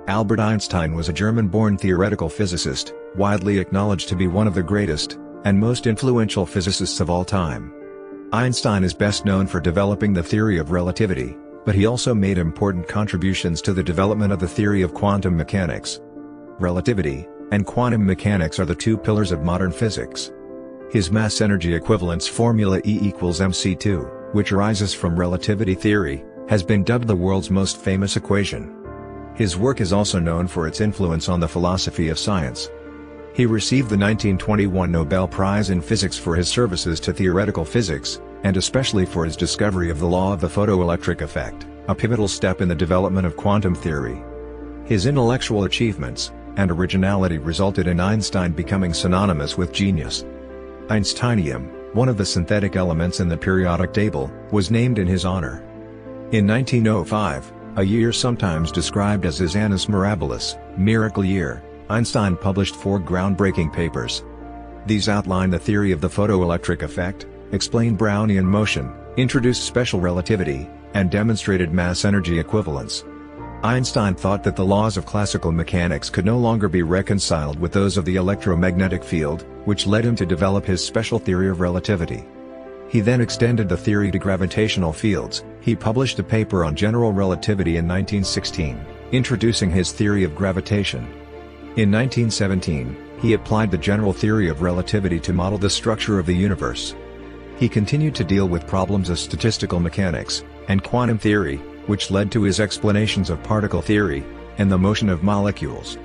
Albert Einstein was a German-born theoretical physicist, widely acknowledged to be one of the greatest and most influential physicists of all time. Einstein is best known for developing the theory of relativity, but he also made important contributions to the development of the theory of quantum mechanics. Relativity and quantum mechanics are the two pillars of modern physics. His mass-energy equivalence formula E equals mc2, which arises from relativity theory, has been dubbed the world's most famous equation. His work is also known for its influence on the philosophy of science. He received the 1921 Nobel Prize in Physics for his services to theoretical physics, and especially for his discovery of the law of the photoelectric effect, a pivotal step in the development of quantum theory. His intellectual achievements and originality resulted in Einstein becoming synonymous with genius. Einsteinium, one of the synthetic elements in the periodic table, was named in his honor. In 1905, a year sometimes described as his annus mirabilis, miracle year, Einstein published 4 groundbreaking papers. These outlined the theory of the photoelectric effect, explained Brownian motion, introduced special relativity, and demonstrated mass-energy equivalence. Einstein thought that the laws of classical mechanics could no longer be reconciled with those of the electromagnetic field, which led him to develop his special theory of relativity. He then extended the theory to gravitational fields. He published a paper on general relativity in 1916, introducing his theory of gravitation. In 1917, he applied the general theory of relativity to model the structure of the universe. He continued to deal with problems of statistical mechanics and quantum theory, which led to his explanations of particle theory and the motion of molecules.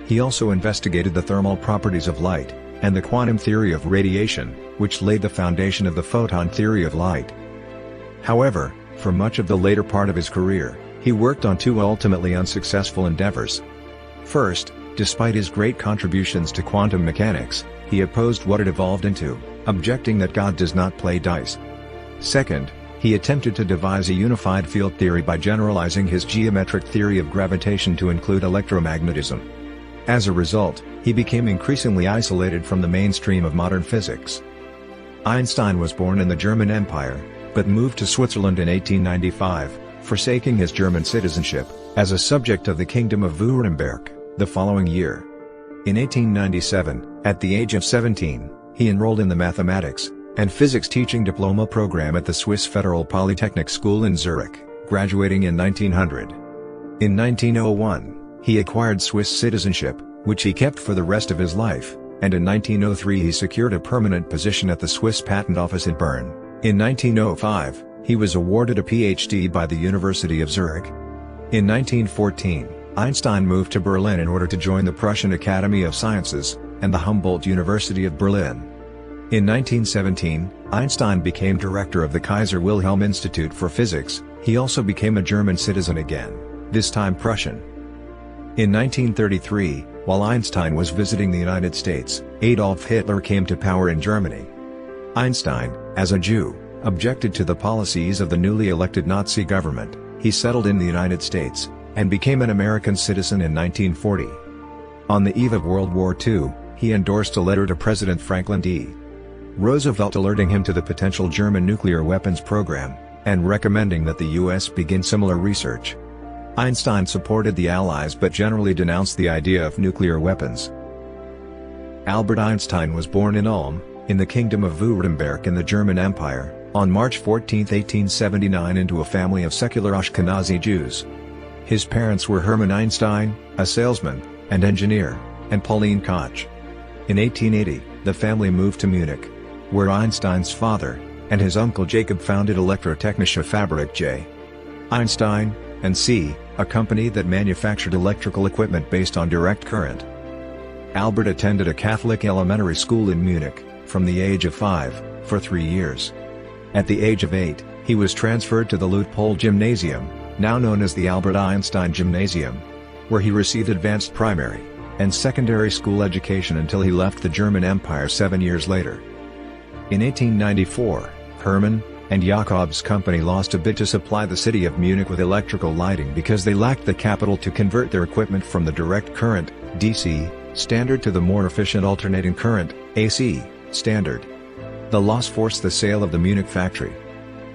He also investigated the thermal properties of light and the quantum theory of radiation, which laid the foundation of the photon theory of light. However, for much of the later part of his career, he worked on 2 ultimately unsuccessful endeavors. First, despite his great contributions to quantum mechanics, he opposed what it evolved into, objecting that God does not play dice. Second, he attempted to devise a unified field theory by generalizing his geometric theory of gravitation to include electromagnetism. As a result, he became increasingly isolated from the mainstream of modern physics. Einstein was born in the German Empire, but moved to Switzerland in 1895, forsaking his German citizenship, as a subject of the Kingdom of Württemberg, the following year. In 1897, at the age of 17, he enrolled in the mathematics and physics teaching diploma program at the Swiss Federal Polytechnic School in Zurich, graduating in 1900. In 1901, he acquired Swiss citizenship, which he kept for the rest of his life, and in 1903 he secured a permanent position at the Swiss Patent Office in Bern. In 1905, he was awarded a PhD by the University of Zurich. In 1914, Einstein moved to Berlin in order to join the Prussian Academy of Sciences and the Humboldt University of Berlin. In 1917, Einstein became director of the Kaiser Wilhelm Institute for Physics. He also became a German citizen again, this time Prussian. In 1933, while Einstein was visiting the United States, Adolf Hitler came to power in Germany. Einstein, as a Jew, objected to the policies of the newly elected Nazi government. He settled in the United States and became an American citizen in 1940. On the eve of World War II, he endorsed a letter to President Franklin D. Roosevelt alerting him to the potential German nuclear weapons program, and recommending that the U.S. begin similar research. Einstein supported the Allies but generally denounced the idea of nuclear weapons. Albert Einstein was born in Ulm, in the Kingdom of Württemberg in the German Empire, on March 14, 1879 into a family of secular Ashkenazi Jews. His parents were Hermann Einstein, a salesman and engineer, and Pauline Koch. In 1880, the family moved to Munich, where Einstein's father and his uncle Jacob founded Elektrotechnische Fabrik J. Einstein and C., a company that manufactured electrical equipment based on direct current. Albert attended a Catholic elementary school in Munich, from the age of 5, for 3 years. At the age of 8, he was transferred to the Luitpold Gymnasium, now known as the Albert Einstein Gymnasium, where he received advanced primary and secondary school education until he left the German Empire 7 years later. In 1894, Hermann and Jakob's company lost a bid to supply the city of Munich with electrical lighting because they lacked the capital to convert their equipment from the direct current (DC) standard to the more efficient alternating current (AC) standard. The loss forced the sale of the Munich factory.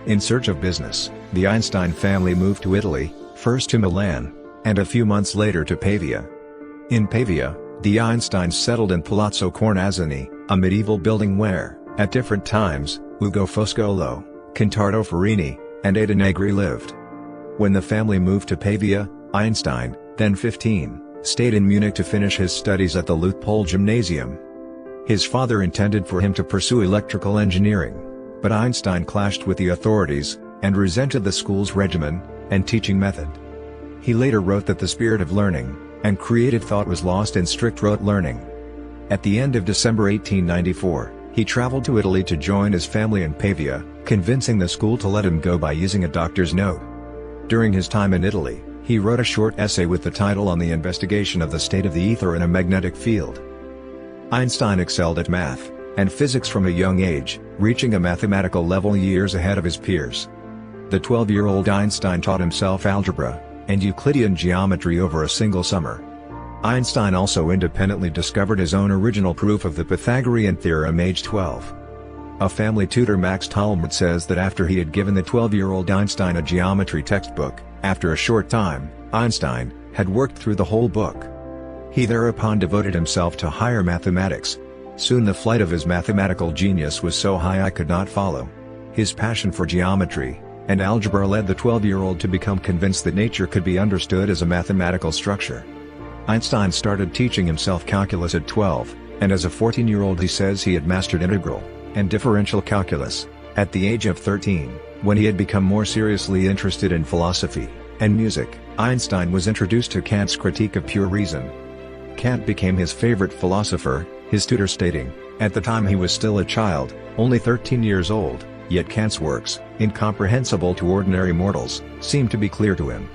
In search of business, the Einstein family moved to Italy, first to Milan, and a few months later to Pavia. In Pavia, the Einsteins settled in Palazzo Cornazzini, a medieval building where, at different times, Ugo Foscolo, Contardo Farini, and Ada Negri lived. When the family moved to Pavia, Einstein, then 15, stayed in Munich to finish his studies at the Luitpold Gymnasium. His father intended for him to pursue electrical engineering, but Einstein clashed with the authorities, and resented the school's regimen and teaching method. He later wrote that the spirit of learning and creative thought was lost in strict rote learning. At the end of December 1894, he traveled to Italy to join his family in Pavia, convincing the school to let him go by using a doctor's note. During his time in Italy, he wrote a short essay with the title On the Investigation of the State of the Ether in a Magnetic Field. Einstein excelled at math and physics from a young age, reaching a mathematical level years ahead of his peers. The 12-year-old Einstein taught himself algebra and Euclidean geometry over a single summer. Einstein also independently discovered his own original proof of the Pythagorean theorem age 12. A family tutor, Max Talmud, says that after he had given the 12-year-old Einstein a geometry textbook, after a short time, Einstein had worked through the whole book. He thereupon devoted himself to higher mathematics. Soon the flight of his mathematical genius was so high I could not follow. His passion for geometry and algebra led the 12-year-old to become convinced that nature could be understood as a mathematical structure. Einstein started teaching himself calculus at 12, and as a 14-year-old he says he had mastered integral and differential calculus. At the age of 13, when he had become more seriously interested in philosophy and music, Einstein was introduced to Kant's Critique of Pure Reason. Kant became his favorite philosopher, his tutor stating, at the time he was still a child, only 13 years old, yet Kant's works, incomprehensible to ordinary mortals, seemed to be clear to him.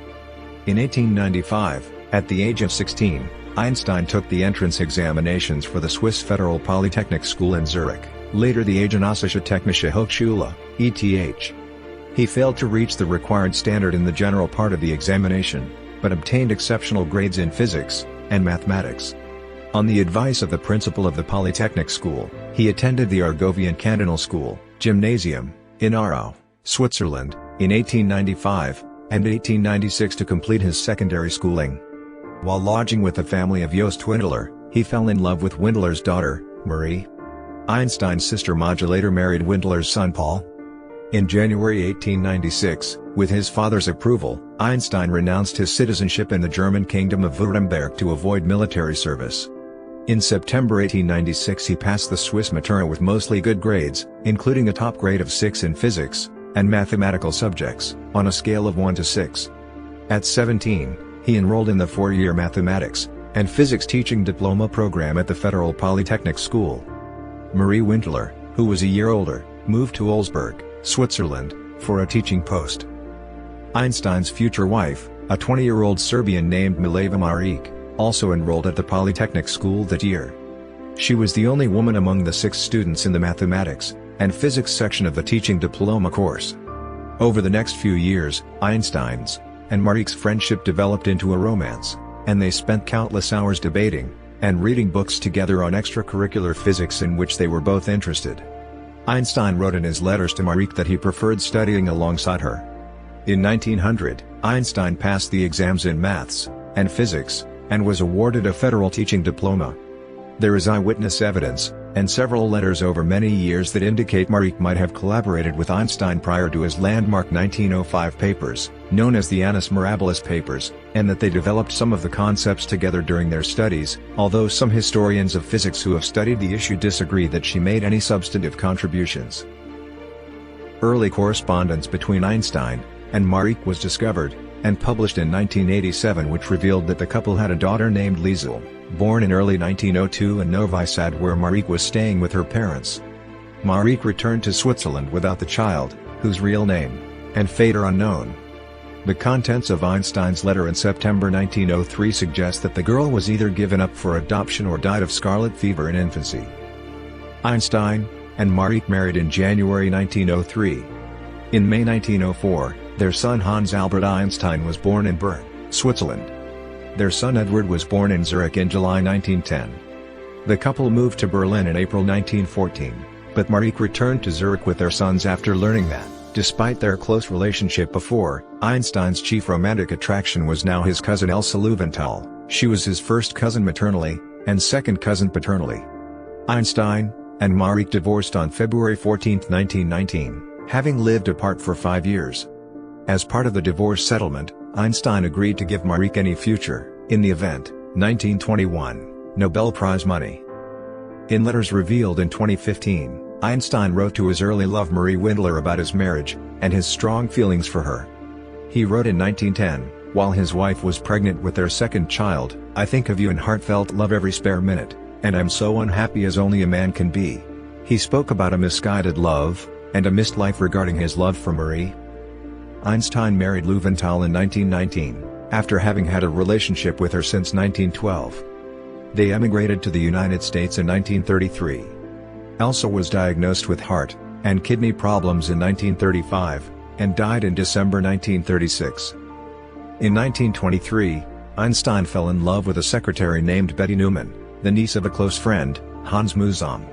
In 1895, at the age of 16, Einstein took the entrance examinations for the Swiss Federal Polytechnic School in Zurich, later the Eidgenössische Technische Hochschule, ETH. He failed to reach the required standard in the general part of the examination, but obtained exceptional grades in physics and mathematics. On the advice of the principal of the Polytechnic School, he attended the Argovian Cantonal School, Gymnasium, in Aarau, Switzerland, in 1895, and 1896 to complete his secondary schooling. While lodging with the family of Jost Windler, he fell in love with Windler's daughter, Marie. Einstein's sister Maja later married Windler's son Paul. In January 1896, with his father's approval, Einstein renounced his citizenship in the German kingdom of Württemberg to avoid military service. In September 1896 he passed the Swiss Matura with mostly good grades, including a top grade of 6 in physics and mathematical subjects, on a scale of 1 to 6. At 17, he enrolled in the 4-year mathematics and physics teaching diploma program at the Federal Polytechnic School. Marie Windler, who was a year older, moved to Olsberg, Switzerland, for a teaching post. Einstein's future wife, a 20-year-old Serbian named Mileva Maric, also enrolled at the Polytechnic School that year. She was the only woman among the 6 students in the mathematics and physics section of the teaching diploma course. Over the next few years, Einstein's and Maric's friendship developed into a romance, and they spent countless hours debating and reading books together on extracurricular physics in which they were both interested. Einstein wrote in his letters to Maric that he preferred studying alongside her. In 1900, Einstein passed the exams in maths and physics, and was awarded a federal teaching diploma. There is eyewitness evidence, and several letters over many years that indicate Maric might have collaborated with Einstein prior to his landmark 1905 papers, known as the Annus Mirabilis papers, and that they developed some of the concepts together during their studies, although some historians of physics who have studied the issue disagree that she made any substantive contributions. Early correspondence between Einstein and Maric was discovered and published in 1987, which revealed that the couple had a daughter named Liesel, born in early 1902 in Novi Sad, where Maric was staying with her parents. Maric returned to Switzerland without the child, whose real name and fate are unknown. The contents of Einstein's letter in September 1903 suggest that the girl was either given up for adoption or died of scarlet fever in infancy. Einstein and Maric married in January 1903. In May 1904, their son Hans Albert Einstein was born in Bern, Switzerland. Their son Edward was born in Zurich in July 1910. The couple moved to Berlin in April 1914, but Maric returned to Zurich with their sons after learning that Despite their close relationship before, Einstein's chief romantic attraction was now his cousin Elsa Löwenthal. She was his first cousin maternally, and second cousin paternally. Einstein and Marie divorced on February 14, 1919, having lived apart for 5 years. As part of the divorce settlement, Einstein agreed to give Marie any future, in the event, 1921, Nobel Prize money. In letters revealed in 2015, Einstein wrote to his early love Marie Windler about his marriage, and his strong feelings for her. He wrote in 1910, while his wife was pregnant with their second child, "I think of you in heartfelt love every spare minute, and I'm so unhappy as only a man can be." He spoke about a misguided love, and a missed life regarding his love for Marie. Einstein married Löwenthal in 1919, after having had a relationship with her since 1912. They emigrated to the United States in 1933. Elsa was diagnosed with heart and kidney problems in 1935, and died in December 1936. In 1923, Einstein fell in love with a secretary named Betty Newman, the niece of a close friend, Hans Musam.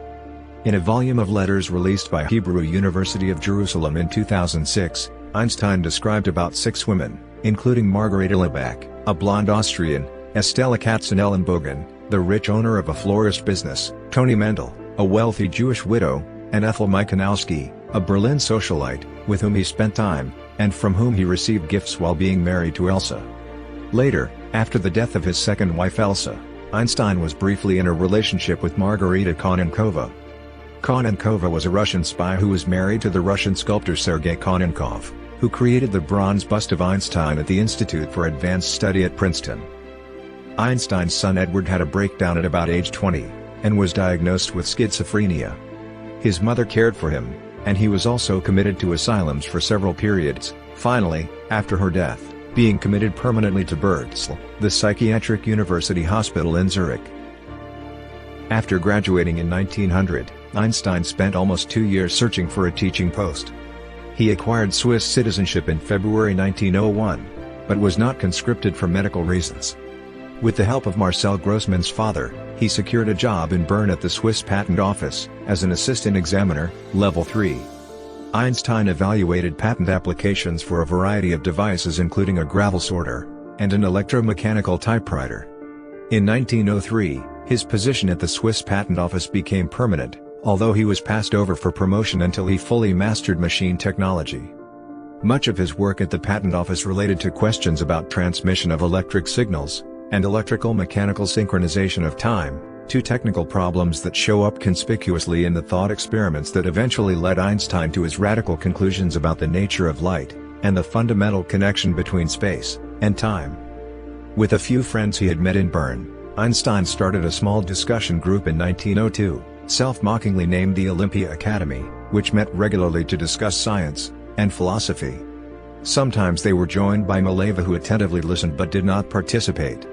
In a volume of letters released by Hebrew University of Jerusalem in 2006, Einstein described about 6 women, including Margareta Liebeck, a blonde Austrian, Estella Katzenellenbogen, the rich owner of a florist business, Toni Mendel, a wealthy Jewish widow, and Ethel Michalowski, a Berlin socialite, with whom he spent time, and from whom he received gifts while being married to Elsa. Later, after the death of his second wife Elsa, Einstein was briefly in a relationship with Margarita Konenkova. Konenkova was a Russian spy who was married to the Russian sculptor Sergei Konenkov, who created the bronze bust of Einstein at the Institute for Advanced Study at Princeton. Einstein's son Edward had a breakdown at about age 20, and was diagnosed with schizophrenia. His mother cared for him, and he was also committed to asylums for several periods, finally, after her death, being committed permanently to Berzl, the psychiatric university hospital in Zurich. After graduating in 1900, Einstein spent almost 2 years searching for a teaching post. He acquired Swiss citizenship in February 1901, but was not conscripted for medical reasons. With the help of Marcel Grossman's father, he secured a job in Bern at the Swiss Patent Office, as an assistant examiner, level 3. Einstein evaluated patent applications for a variety of devices including a gravel sorter, and an electromechanical typewriter. In 1903, his position at the Swiss Patent Office became permanent, although he was passed over for promotion until he fully mastered machine technology. Much of his work at the Patent Office related to questions about transmission of electric signals, and electrical-mechanical synchronization of time, 2 technical problems that show up conspicuously in the thought experiments that eventually led Einstein to his radical conclusions about the nature of light, and the fundamental connection between space and time. With a few friends he had met in Bern, Einstein started a small discussion group in 1902, self-mockingly named the Olympia Academy, which met regularly to discuss science and philosophy. Sometimes they were joined by Mileva, who attentively listened but did not participate.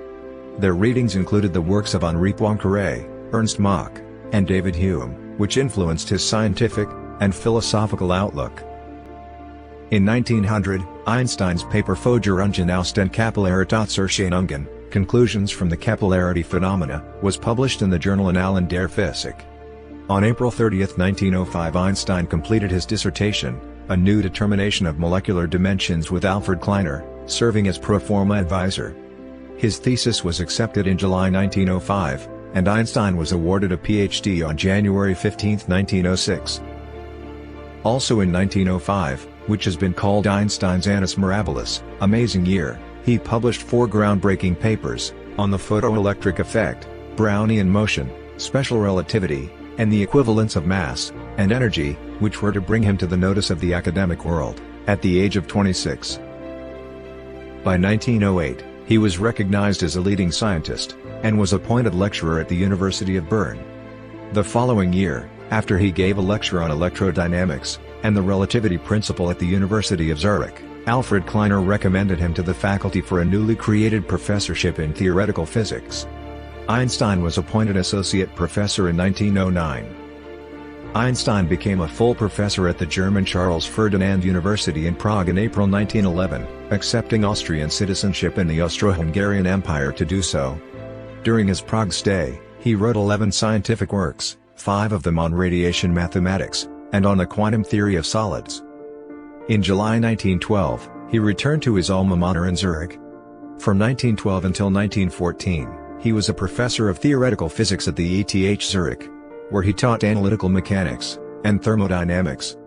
Their readings included the works of Henri Poincaré, Ernst Mach, and David Hume, which influenced his scientific and philosophical outlook. In 1900, Einstein's paper Vorgerungen aus den Kapillaritätserscheinungen, Conclusions from the Capillarity Phenomena, was published in the journal Annalen der Physik. On April 30, 1905, Einstein completed his dissertation, A New Determination of Molecular Dimensions, with Alfred Kleiner, serving as pro forma advisor. His thesis was accepted in July 1905, and Einstein was awarded a PhD on January 15, 1906. Also in 1905, which has been called Einstein's Annus Mirabilis, Amazing Year, he published 4 groundbreaking papers, on the photoelectric effect, Brownian motion, special relativity, and the equivalence of mass and energy, which were to bring him to the notice of the academic world, at the age of 26. By 1908, he was recognized as a leading scientist, and was appointed lecturer at the University of Bern. The following year, after he gave a lecture on electrodynamics, and the relativity principle at the University of Zurich, Alfred Kleiner recommended him to the faculty for a newly created professorship in theoretical physics. Einstein was appointed associate professor in 1909. Einstein became a full professor at the German Charles Ferdinand University in Prague in April 1911, accepting Austrian citizenship in the Austro-Hungarian Empire to do so. During his Prague stay, he wrote 11 scientific works, 5 of them on radiation mathematics, and on the quantum theory of solids. In July 1912, he returned to his alma mater in Zurich. From 1912 until 1914, he was a professor of theoretical physics at the ETH Zurich, where he taught analytical mechanics and thermodynamics.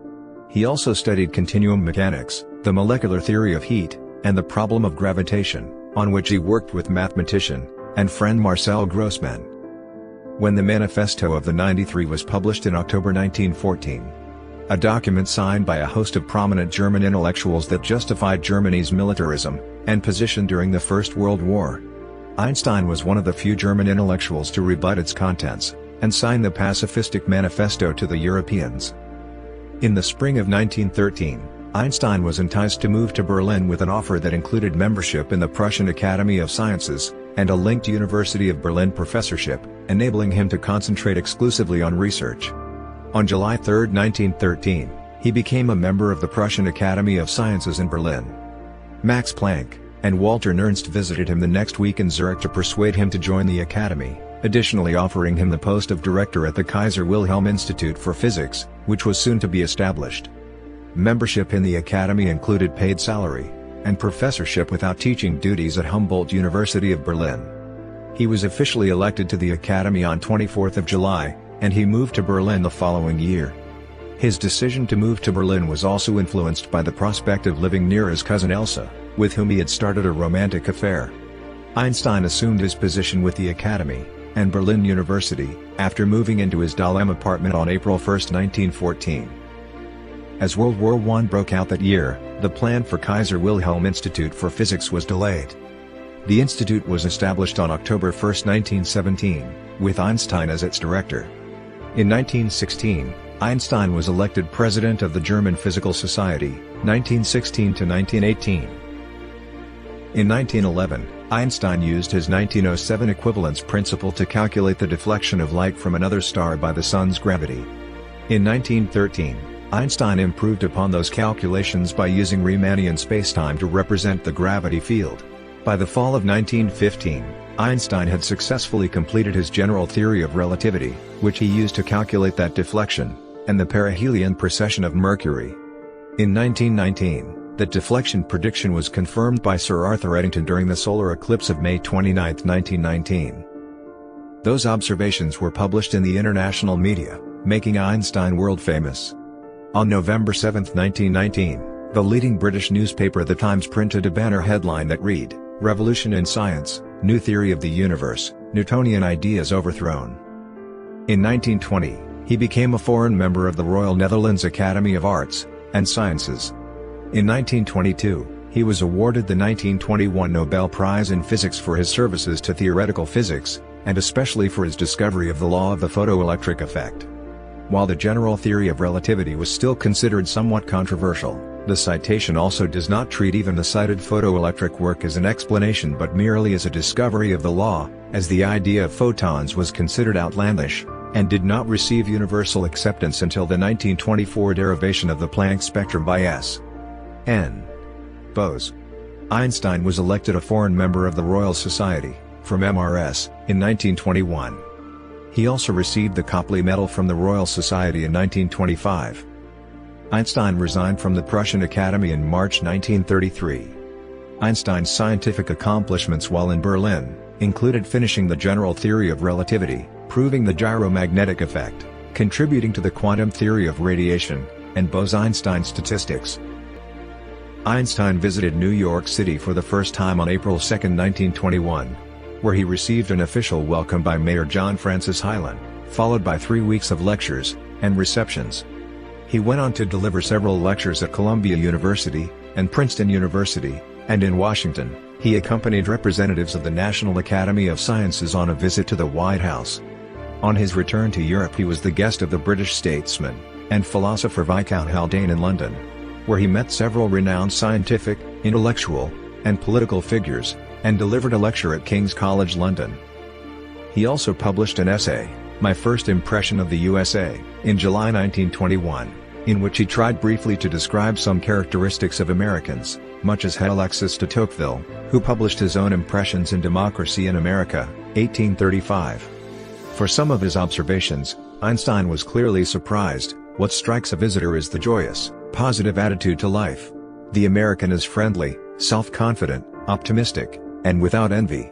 He also studied continuum mechanics, the molecular theory of heat, and the problem of gravitation, on which he worked with mathematician and friend Marcel Grossmann. When the Manifesto of the 93 was published in October 1914, a document signed by a host of prominent German intellectuals that justified Germany's militarism and position during the First World War, Einstein was one of the few German intellectuals to rebut its contents and sign the pacifistic manifesto to the Europeans. In the spring of 1913, Einstein was enticed to move to Berlin with an offer that included membership in the Prussian Academy of Sciences and a linked University of Berlin professorship, enabling him to concentrate exclusively on research. On July 3, 1913, he became a member of the Prussian Academy of Sciences in Berlin. Max Planck and Walter Nernst visited him the next week in Zurich to persuade him to join the academy, additionally offering him the post of director at the Kaiser Wilhelm Institute for Physics, which was soon to be established. Membership in the academy included paid salary and professorship without teaching duties at Humboldt University of Berlin. He was officially elected to the academy on 24 July, and he moved to Berlin the following year. His decision to move to Berlin was also influenced by the prospect of living near his cousin Elsa, with whom he had started a romantic affair. Einstein assumed his position with the academy and Berlin University after moving into his Dahlem apartment on April 1, 1914. As World War I broke out that year, the plan for Kaiser Wilhelm Institute for Physics was delayed. The institute was established on October 1, 1917, with Einstein as its director. In 1916, Einstein was elected president of the German Physical Society, 1916 to 1918. In 1911, Einstein used his 1907 equivalence principle to calculate the deflection of light from another star by the sun's gravity. In 1913, Einstein improved upon those calculations by using Riemannian spacetime to represent the gravity field. By the fall of 1915, Einstein had successfully completed his general theory of relativity, which he used to calculate that deflection, and the perihelion precession of Mercury. In 1919, that deflection prediction was confirmed by Sir Arthur Eddington during the solar eclipse of May 29, 1919. Those observations were published in the international media, making Einstein world famous. On November 7, 1919, the leading British newspaper The Times printed a banner headline that read, "Revolution in Science, New Theory of the Universe, Newtonian Ideas Overthrown." In 1920, he became a foreign member of the Royal Netherlands Academy of Arts and Sciences. In 1922, he was awarded the 1921 Nobel Prize in Physics for his services to theoretical physics, and especially for his discovery of the law of the photoelectric effect. While the general theory of relativity was still considered somewhat controversial, the citation also does not treat even the cited photoelectric work as an explanation but merely as a discovery of the law, as the idea of photons was considered outlandish, and did not receive universal acceptance until the 1924 derivation of the Planck spectrum by S. N. Bose. Einstein was elected a foreign member of the Royal Society, from MRS, in 1921. He also received the Copley Medal from the Royal Society in 1925. Einstein resigned from the Prussian Academy in March 1933. Einstein's scientific accomplishments while in Berlin included finishing the general theory of relativity, proving the gyromagnetic effect, contributing to the quantum theory of radiation, and Bose-Einstein statistics. Einstein visited New York City for the first time on April 2, 1921, where he received an official welcome by Mayor John Francis Hylan, followed by 3 weeks of lectures and receptions. He went on to deliver several lectures at Columbia University and Princeton University, and in Washington, he accompanied representatives of the National Academy of Sciences on a visit to the White House. On his return to Europe, he was the guest of the British statesman and philosopher Viscount Haldane in London, where he met several renowned scientific, intellectual, and political figures, and delivered a lecture at King's College London. He also published an essay, My First Impression of the USA, in July 1921, in which he tried briefly to describe some characteristics of Americans, much as had Alexis de Tocqueville, who published his own Impressions in Democracy in America, 1835. For some of his observations, Einstein was clearly surprised. What strikes a visitor is the joyous, positive attitude to life. The American is friendly, self-confident, optimistic, and without envy.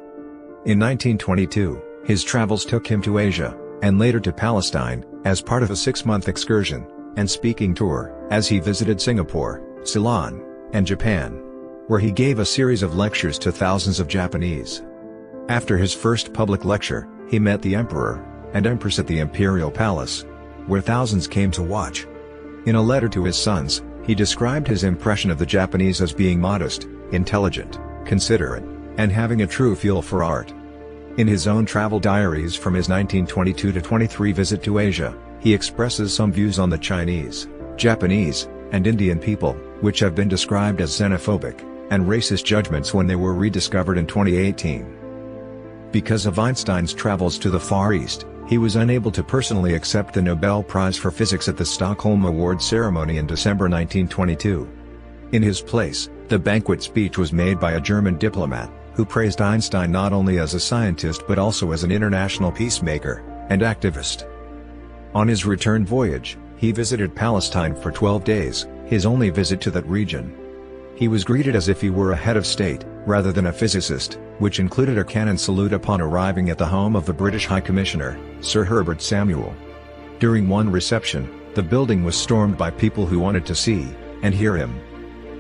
In 1922, his travels took him to Asia, and later to Palestine, as part of a 6-month excursion and speaking tour, as he visited Singapore, Ceylon, and Japan, where he gave a series of lectures to thousands of Japanese. After his first public lecture, he met the Emperor and Empress at the Imperial Palace, where thousands came to watch. In a letter to his sons, he described his impression of the Japanese as being modest, intelligent, considerate, and having a true feel for art. In his own travel diaries from his 1922-23 visit to Asia, he expresses some views on the Chinese, Japanese, and Indian people, which have been described as xenophobic and racist judgments when they were rediscovered in 2018. Because of Einstein's travels to the Far East, he was unable to personally accept the Nobel Prize for Physics at the Stockholm Awards ceremony in December 1922. In his place, the banquet speech was made by a German diplomat, who praised Einstein not only as a scientist but also as an international peacemaker and activist. On his return voyage, he visited Palestine for 12 days, his only visit to that region. He was greeted as if he were a head of state, rather than a physicist, which included a cannon salute upon arriving at the home of the British High Commissioner, Sir Herbert Samuel. During one reception, the building was stormed by people who wanted to see and hear him.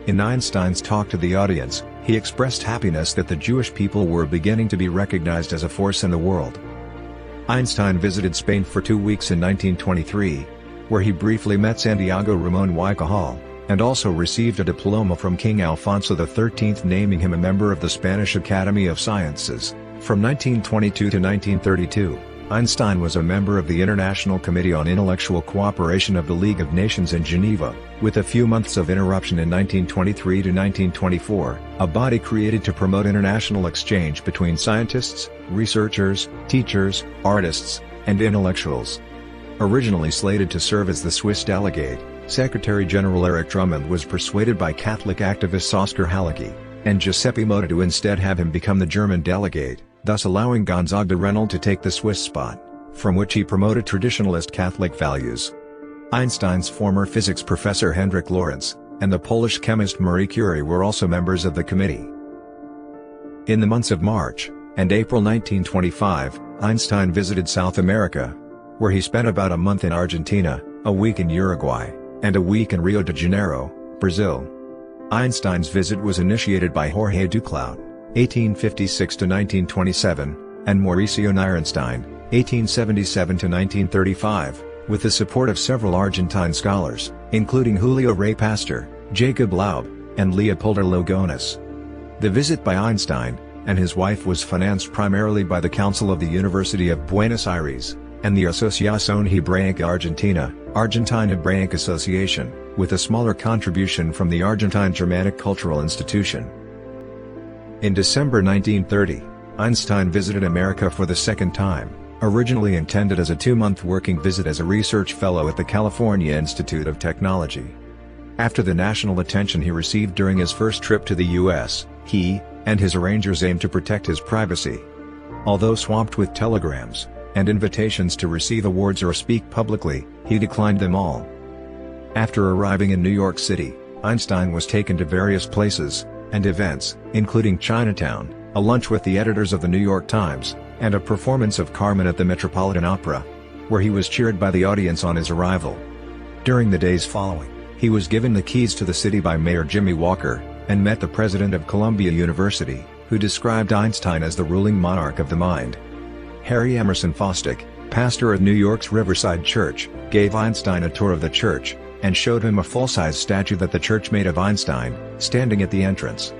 In Einstein's talk to the audience, he expressed happiness that the Jewish people were beginning to be recognized as a force in the world. Einstein visited Spain for 2 weeks in 1923, where he briefly met Santiago Ramón y Cajal, and also received a diploma from King Alfonso XIII naming him a member of the Spanish Academy of Sciences. From 1922 to 1932, Einstein was a member of the International Committee on Intellectual Cooperation of the League of Nations in Geneva, with a few months of interruption in 1923 to 1924, a body created to promote international exchange between scientists, researchers, teachers, artists, and intellectuals. Originally slated to serve as the Swiss delegate, Secretary-General Erich Drummond was persuaded by Catholic activists Oskar Halicki and Giuseppe Mota to instead have him become the German delegate, thus allowing Gonzague de Reynold to take the Swiss spot, from which he promoted traditionalist Catholic values. Einstein's former physics professor Hendrik Lorentz, and the Polish chemist Marie Curie were also members of the committee. In the months of March and April 1925, Einstein visited South America, where he spent about a month in Argentina, a week in Uruguay, and a week in Rio de Janeiro, Brazil. Einstein's visit was initiated by Jorge Duclos, 1856-1927, and Mauricio Nierenstein, 1877-1935, with the support of several Argentine scholars, including Julio Rey Pastor, Jacob Laub, and Leopoldo Lugones. The visit by Einstein and his wife was financed primarily by the Council of the University of Buenos Aires, and the Asociación Hebraica Argentina, Argentine Hebraic Association, with a smaller contribution from the Argentine Germanic Cultural Institution. In December 1930, Einstein visited America for the second time, originally intended as a 2-month working visit as a research fellow at the California Institute of Technology. After the national attention he received during his first trip to the U.S., he and his arrangers aimed to protect his privacy. Although swamped with telegrams and invitations to receive awards or speak publicly, he declined them all. After arriving in New York City, Einstein was taken to various places and events, including Chinatown, a lunch with the editors of the New York Times, and a performance of Carmen at the Metropolitan Opera, where he was cheered by the audience on his arrival. During the days following, he was given the keys to the city by Mayor Jimmy Walker, and met the president of Columbia University, who described Einstein as the ruling monarch of the mind. Harry Emerson Fosdick, pastor of New York's Riverside Church, gave Einstein a tour of the church, and showed him a full-size statue that the church made of Einstein, standing at the entrance.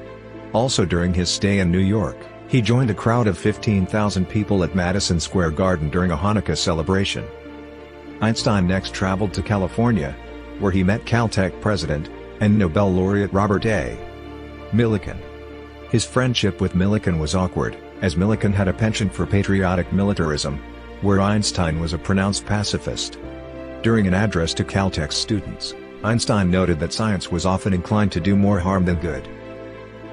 Also during his stay in New York, he joined a crowd of 15,000 people at Madison Square Garden during a Hanukkah celebration. Einstein next traveled to California, where he met Caltech president and Nobel laureate Robert A. Millikan. His friendship with Millikan was awkward, as Millikan had a penchant for patriotic militarism, where Einstein was a pronounced pacifist. During an address to Caltech's students, Einstein noted that science was often inclined to do more harm than good.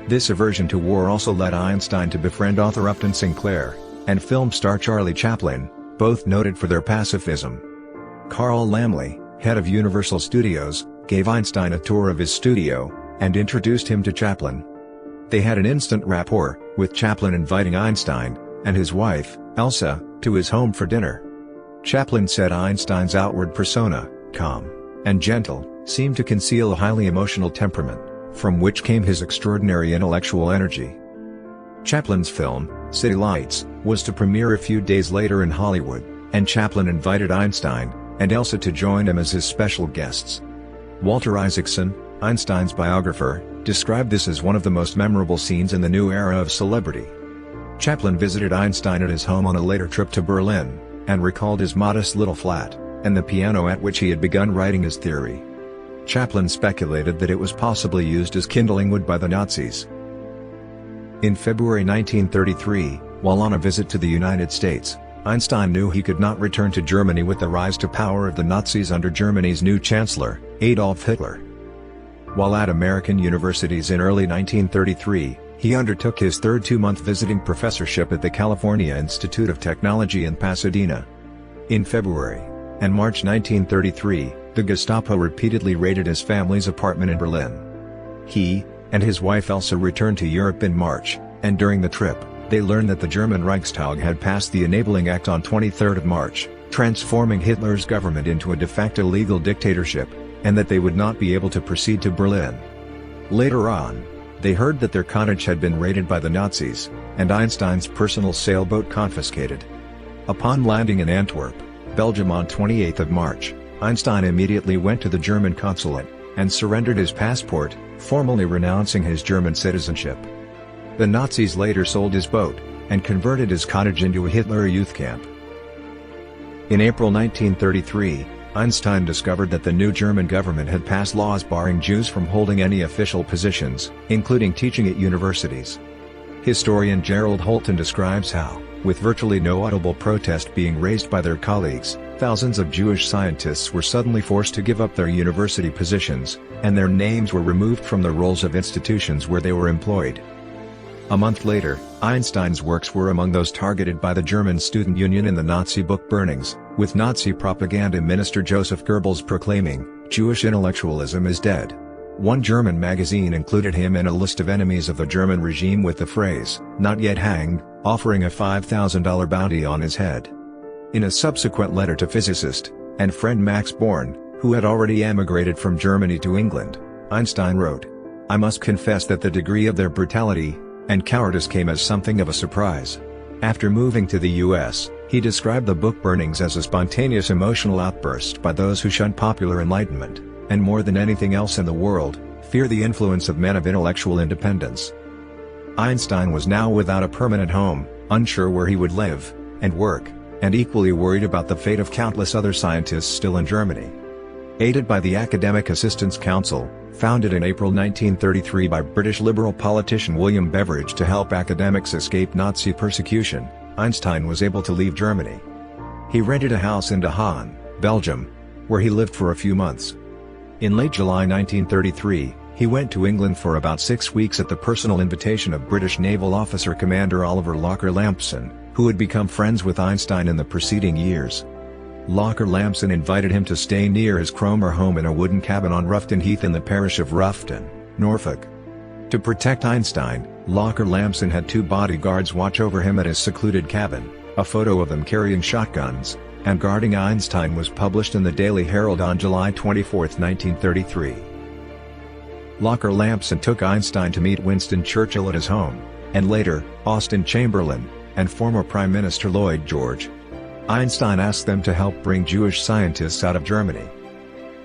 This aversion to war also led Einstein to befriend author Upton Sinclair, and film star Charlie Chaplin, both noted for their pacifism. Carl Laemmle, head of Universal Studios, gave Einstein a tour of his studio, and introduced him to Chaplin. They had an instant rapport, with Chaplin inviting Einstein, and his wife, Elsa, to his home for dinner. Chaplin said Einstein's outward persona, calm and gentle, seemed to conceal a highly emotional temperament, from which came his extraordinary intellectual energy. Chaplin's film, City Lights, was to premiere a few days later in Hollywood, and Chaplin invited Einstein and Elsa to join him as his special guests. Walter Isaacson, Einstein's biographer, described this as one of the most memorable scenes in the new era of celebrity. Chaplin visited Einstein at his home on a later trip to Berlin, and recalled his modest little flat, and the piano at which he had begun writing his theory. Chaplin speculated that it was possibly used as kindling wood by the Nazis. In February 1933, while on a visit to the United States, Einstein knew he could not return to Germany with the rise to power of the Nazis under Germany's new Chancellor, Adolf Hitler. While at American universities in early 1933, he undertook his third two-month visiting professorship at the California Institute of Technology in Pasadena. In February and March 1933, the Gestapo repeatedly raided his family's apartment in Berlin. He and his wife Elsa returned to Europe in March, and during the trip, they learned that the German Reichstag had passed the Enabling Act on 23 March, transforming Hitler's government into a de facto legal dictatorship, and that they would not be able to proceed to Berlin. Later on, they heard that their cottage had been raided by the Nazis, and Einstein's personal sailboat confiscated. Upon landing in Antwerp, Belgium on 28 March, Einstein immediately went to the German consulate, and surrendered his passport, formally renouncing his German citizenship. The Nazis later sold his boat, and converted his cottage into a Hitler youth camp. In April 1933, Einstein discovered that the new German government had passed laws barring Jews from holding any official positions, including teaching at universities. Historian Gerald Holton describes how, with virtually no audible protest being raised by their colleagues, thousands of Jewish scientists were suddenly forced to give up their university positions, and their names were removed from the rolls of institutions where they were employed. A month later, Einstein's works were among those targeted by the German Student Union in the Nazi book burnings, with Nazi propaganda minister Joseph Goebbels proclaiming, "Jewish intellectualism is dead." One German magazine included him in a list of enemies of the German regime with the phrase, "not yet hanged," offering a $5,000 bounty on his head. In a subsequent letter to physicist and friend Max Born, who had already emigrated from Germany to England, Einstein wrote, "I must confess that the degree of their brutality and cowardice came as something of a surprise." After moving to the US, he described the book burnings as a spontaneous emotional outburst by those who shun popular enlightenment, and more than anything else in the world, fear the influence of men of intellectual independence. Einstein was now without a permanent home, unsure where he would live and work, and equally worried about the fate of countless other scientists still in Germany. Aided by the Academic Assistance Council, founded in April 1933 by British Liberal politician William Beveridge to help academics escape Nazi persecution, Einstein was able to leave Germany. He rented a house in De Haan, Belgium, where he lived for a few months. In late July 1933, he went to England for about 6 weeks at the personal invitation of British naval officer Commander Oliver Locker-Lampson, who had become friends with Einstein in the preceding years. Locker-Lampson invited him to stay near his Cromer home in a wooden cabin on Rufton Heath in the parish of Rufton, Norfolk. To protect Einstein, Locker-Lampson had 2 bodyguards watch over him at his secluded cabin. A photo of them carrying shotguns and guarding Einstein was published in the Daily Herald on July 24, 1933. Locker-Lampson took Einstein to meet Winston Churchill at his home, and later, Austen Chamberlain, and former Prime Minister Lloyd George. Einstein asked them to help bring Jewish scientists out of Germany.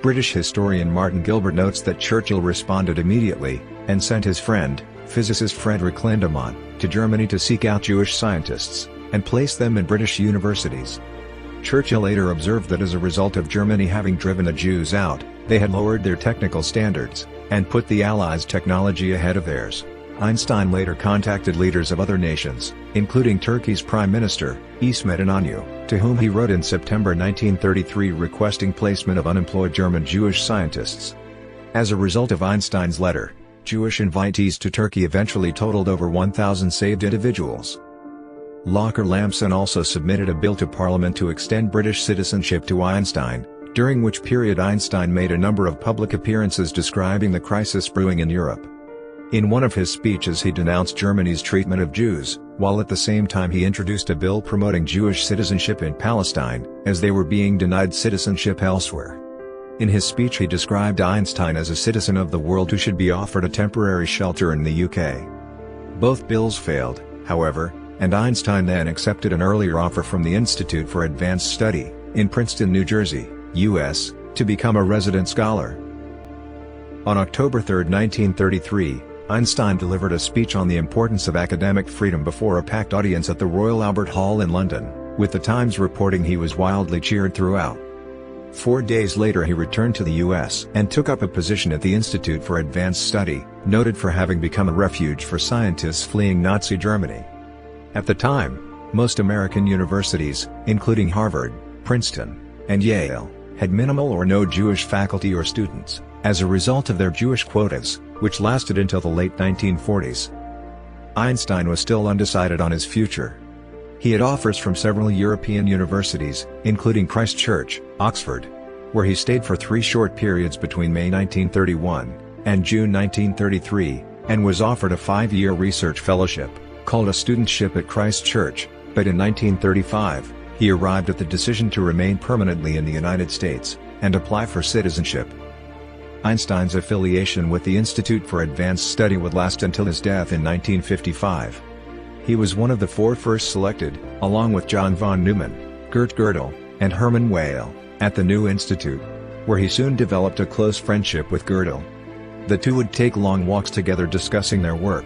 British historian Martin Gilbert notes that Churchill responded immediately, and sent his friend, physicist Frederick Lindemann, to Germany to seek out Jewish scientists, and place them in British universities. Churchill later observed that as a result of Germany having driven the Jews out, they had lowered their technical standards, and put the Allies' technology ahead of theirs. Einstein later contacted leaders of other nations, including Turkey's Prime Minister, İsmet İnönü, to whom he wrote in September 1933 requesting placement of unemployed German Jewish scientists. As a result of Einstein's letter, Jewish invitees to Turkey eventually totaled over 1,000 saved individuals. Locker-Lampson also submitted a bill to Parliament to extend British citizenship to Einstein, during which period Einstein made a number of public appearances describing the crisis brewing in Europe. In one of his speeches he denounced Germany's treatment of Jews, while at the same time he introduced a bill promoting Jewish citizenship in Palestine, as they were being denied citizenship elsewhere. In his speech he described Einstein as a citizen of the world who should be offered a temporary shelter in the UK. Both bills failed, however, and Einstein then accepted an earlier offer from the Institute for Advanced Study, in Princeton, New Jersey, U.S., to become a resident scholar. On October 3, 1933, Einstein delivered a speech on the importance of academic freedom before a packed audience at the Royal Albert Hall in London, with the Times reporting he was wildly cheered throughout. 4 days later he returned to the U.S. and took up a position at the Institute for Advanced Study, noted for having become a refuge for scientists fleeing Nazi Germany. At the time, most American universities, including Harvard, Princeton, and Yale, had minimal or no Jewish faculty or students, as a result of their Jewish quotas, which lasted until the late 1940s. Einstein was still undecided on his future. He had offers from several European universities, including Christ Church, Oxford, where he stayed for 3 short periods between May 1931 and June 1933, and was offered a 5-year research fellowship, called a studentship at Christ Church, but in 1935, he arrived at the decision to remain permanently in the United States, and apply for citizenship. Einstein's affiliation with the Institute for Advanced Study would last until his death in 1955. He was one of the 4 first selected, along with John von Neumann, Gert Gödel, and Hermann Weyl, at the new institute, where he soon developed a close friendship with Gödel. The two would take long walks together discussing their work.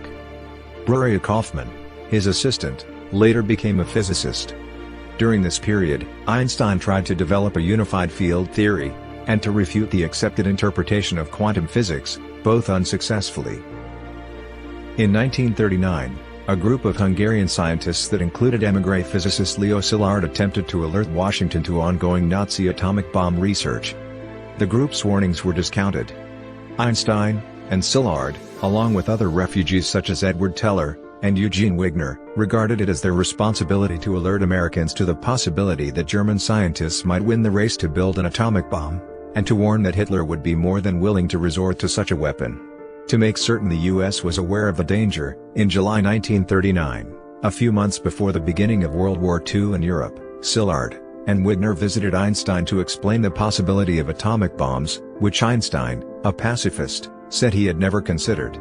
Breuer Kaufmann, his assistant, later became a physicist. During this period, Einstein tried to develop a unified field theory, and to refute the accepted interpretation of quantum physics, both unsuccessfully. In 1939, a group of Hungarian scientists that included émigré physicist Leo Szilard attempted to alert Washington to ongoing Nazi atomic bomb research. The group's warnings were discounted. Einstein, and Szilard, along with other refugees such as Edward Teller, and Eugene Wigner, regarded it as their responsibility to alert Americans to the possibility that German scientists might win the race to build an atomic bomb, and to warn that Hitler would be more than willing to resort to such a weapon. To make certain the U.S. was aware of the danger, in July 1939, a few months before the beginning of World War II in Europe, Szilard and Wigner visited Einstein to explain the possibility of atomic bombs, which Einstein, a pacifist, said he had never considered.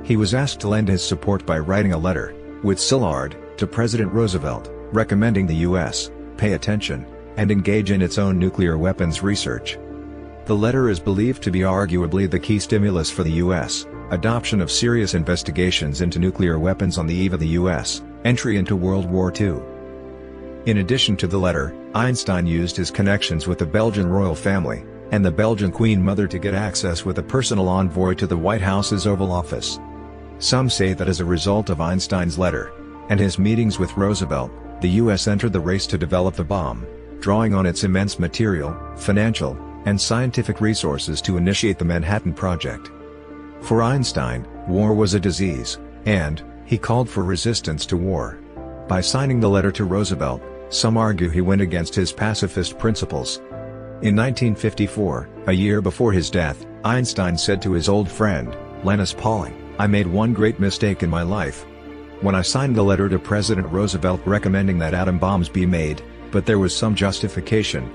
He was asked to lend his support by writing a letter, with Szilard, to President Roosevelt, recommending the U.S. pay attention, and engage in its own nuclear weapons research. The letter is believed to be arguably the key stimulus for the U.S. adoption of serious investigations into nuclear weapons on the eve of the U.S. entry into World War II. In addition to the letter, Einstein used his connections with the Belgian royal family, and the Belgian Queen Mother to get access with a personal envoy to the White House's Oval Office. Some say that as a result of Einstein's letter, and his meetings with Roosevelt, the U.S. entered the race to develop the bomb, drawing on its immense material, financial, and scientific resources to initiate the Manhattan Project. For Einstein, war was a disease, and he called for resistance to war. By signing the letter to Roosevelt, some argue he went against his pacifist principles. In 1954, a year before his death, Einstein said to his old friend, Linus Pauling, "I made one great mistake in my life. When I signed the letter to President Roosevelt recommending that atom bombs be made, but there was some justification.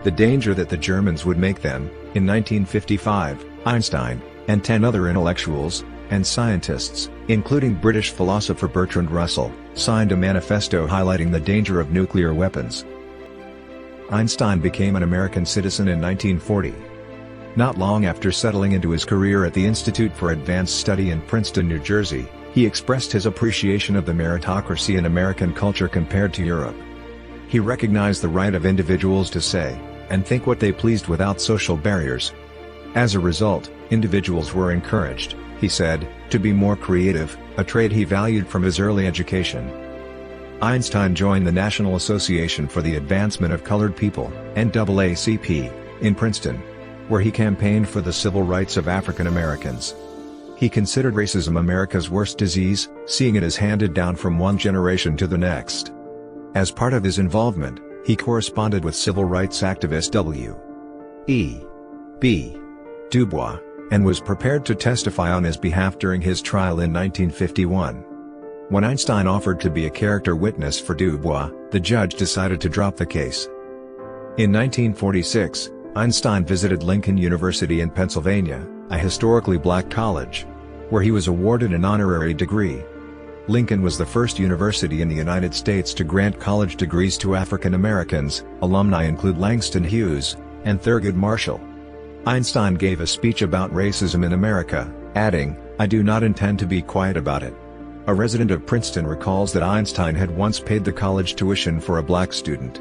The danger that the Germans would make them." In 1955, Einstein, and 10 other intellectuals, and scientists, including British philosopher Bertrand Russell, signed a manifesto highlighting the danger of nuclear weapons. Einstein became an American citizen in 1940. Not long after settling into his career at the Institute for Advanced Study in Princeton, New Jersey, he expressed his appreciation of the meritocracy in American culture compared to Europe. He recognized the right of individuals to say and think what they pleased without social barriers. As a result, individuals were encouraged, he said, to be more creative, a trait he valued from his early education. Einstein joined the National Association for the Advancement of Colored People, NAACP, in Princeton, where he campaigned for the civil rights of African Americans. He considered racism America's worst disease, seeing it as handed down from one generation to the next. As part of his involvement, he corresponded with civil rights activist W. E. B. Dubois, and was prepared to testify on his behalf during his trial in 1951. When Einstein offered to be a character witness for Dubois, the judge decided to drop the case. In 1946, Einstein visited Lincoln University in Pennsylvania, a historically black college, where he was awarded an honorary degree. Lincoln was the first university in the United States to grant college degrees to African Americans. Alumni include Langston Hughes and Thurgood Marshall. Einstein gave a speech about racism in America, adding, "I do not intend to be quiet about it." A resident of Princeton recalls that Einstein had once paid the college tuition for a black student.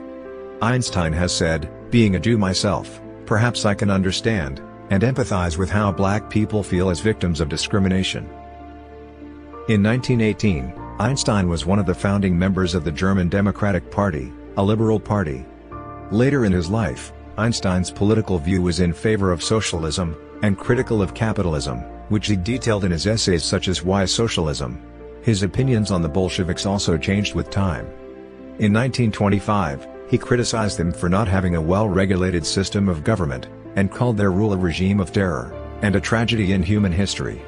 Einstein has said, "Being a Jew myself, perhaps I can understand and empathize with how black people feel as victims of discrimination." In 1918, Einstein was one of the founding members of the German Democratic Party, a liberal party. Later in his life, Einstein's political view was in favor of socialism, and critical of capitalism, which he detailed in his essays such as Why Socialism? His opinions on the Bolsheviks also changed with time. In 1925, he criticized them for not having a well-regulated system of government, and called their rule a regime of terror, and a tragedy in human history.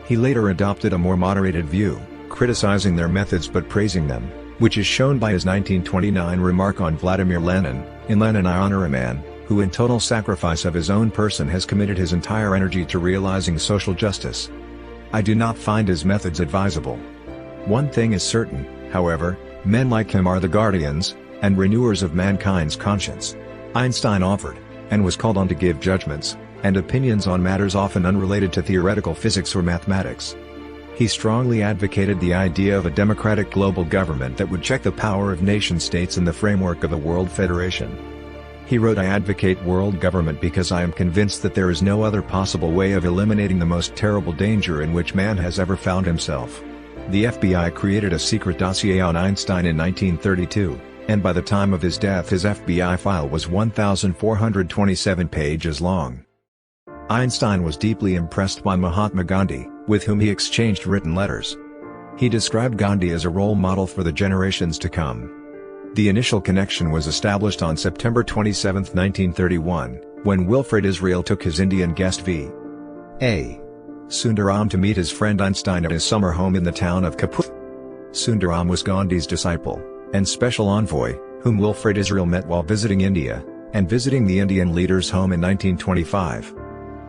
He later adopted a more moderated view, criticizing their methods but praising them, which is shown by his 1929 remark on Vladimir Lenin, "In Lenin I honor a man, who in total sacrifice of his own person has committed his entire energy to realizing social justice. I do not find his methods advisable. One thing is certain, however, men like him are the guardians and renewers of mankind's conscience." Einstein offered, and was called on to give judgments and opinions on matters often unrelated to theoretical physics or mathematics. He strongly advocated the idea of a democratic global government that would check the power of nation-states in the framework of a world federation. He wrote, "I advocate world government because I am convinced that there is no other possible way of eliminating the most terrible danger in which man has ever found himself." The FBI created a secret dossier on Einstein in 1932, and by the time of his death his FBI file was 1,427 pages long. Einstein was deeply impressed by Mahatma Gandhi, with whom he exchanged written letters. He described Gandhi as a role model for the generations to come. The initial connection was established on September 27, 1931, when Wilfred Israel took his Indian guest V.A. Sundaram to meet his friend Einstein at his summer home in the town of Kapur. Sundaram was Gandhi's disciple and special envoy, whom Wilfred Israel met while visiting India, and visiting the Indian leader's home in 1925.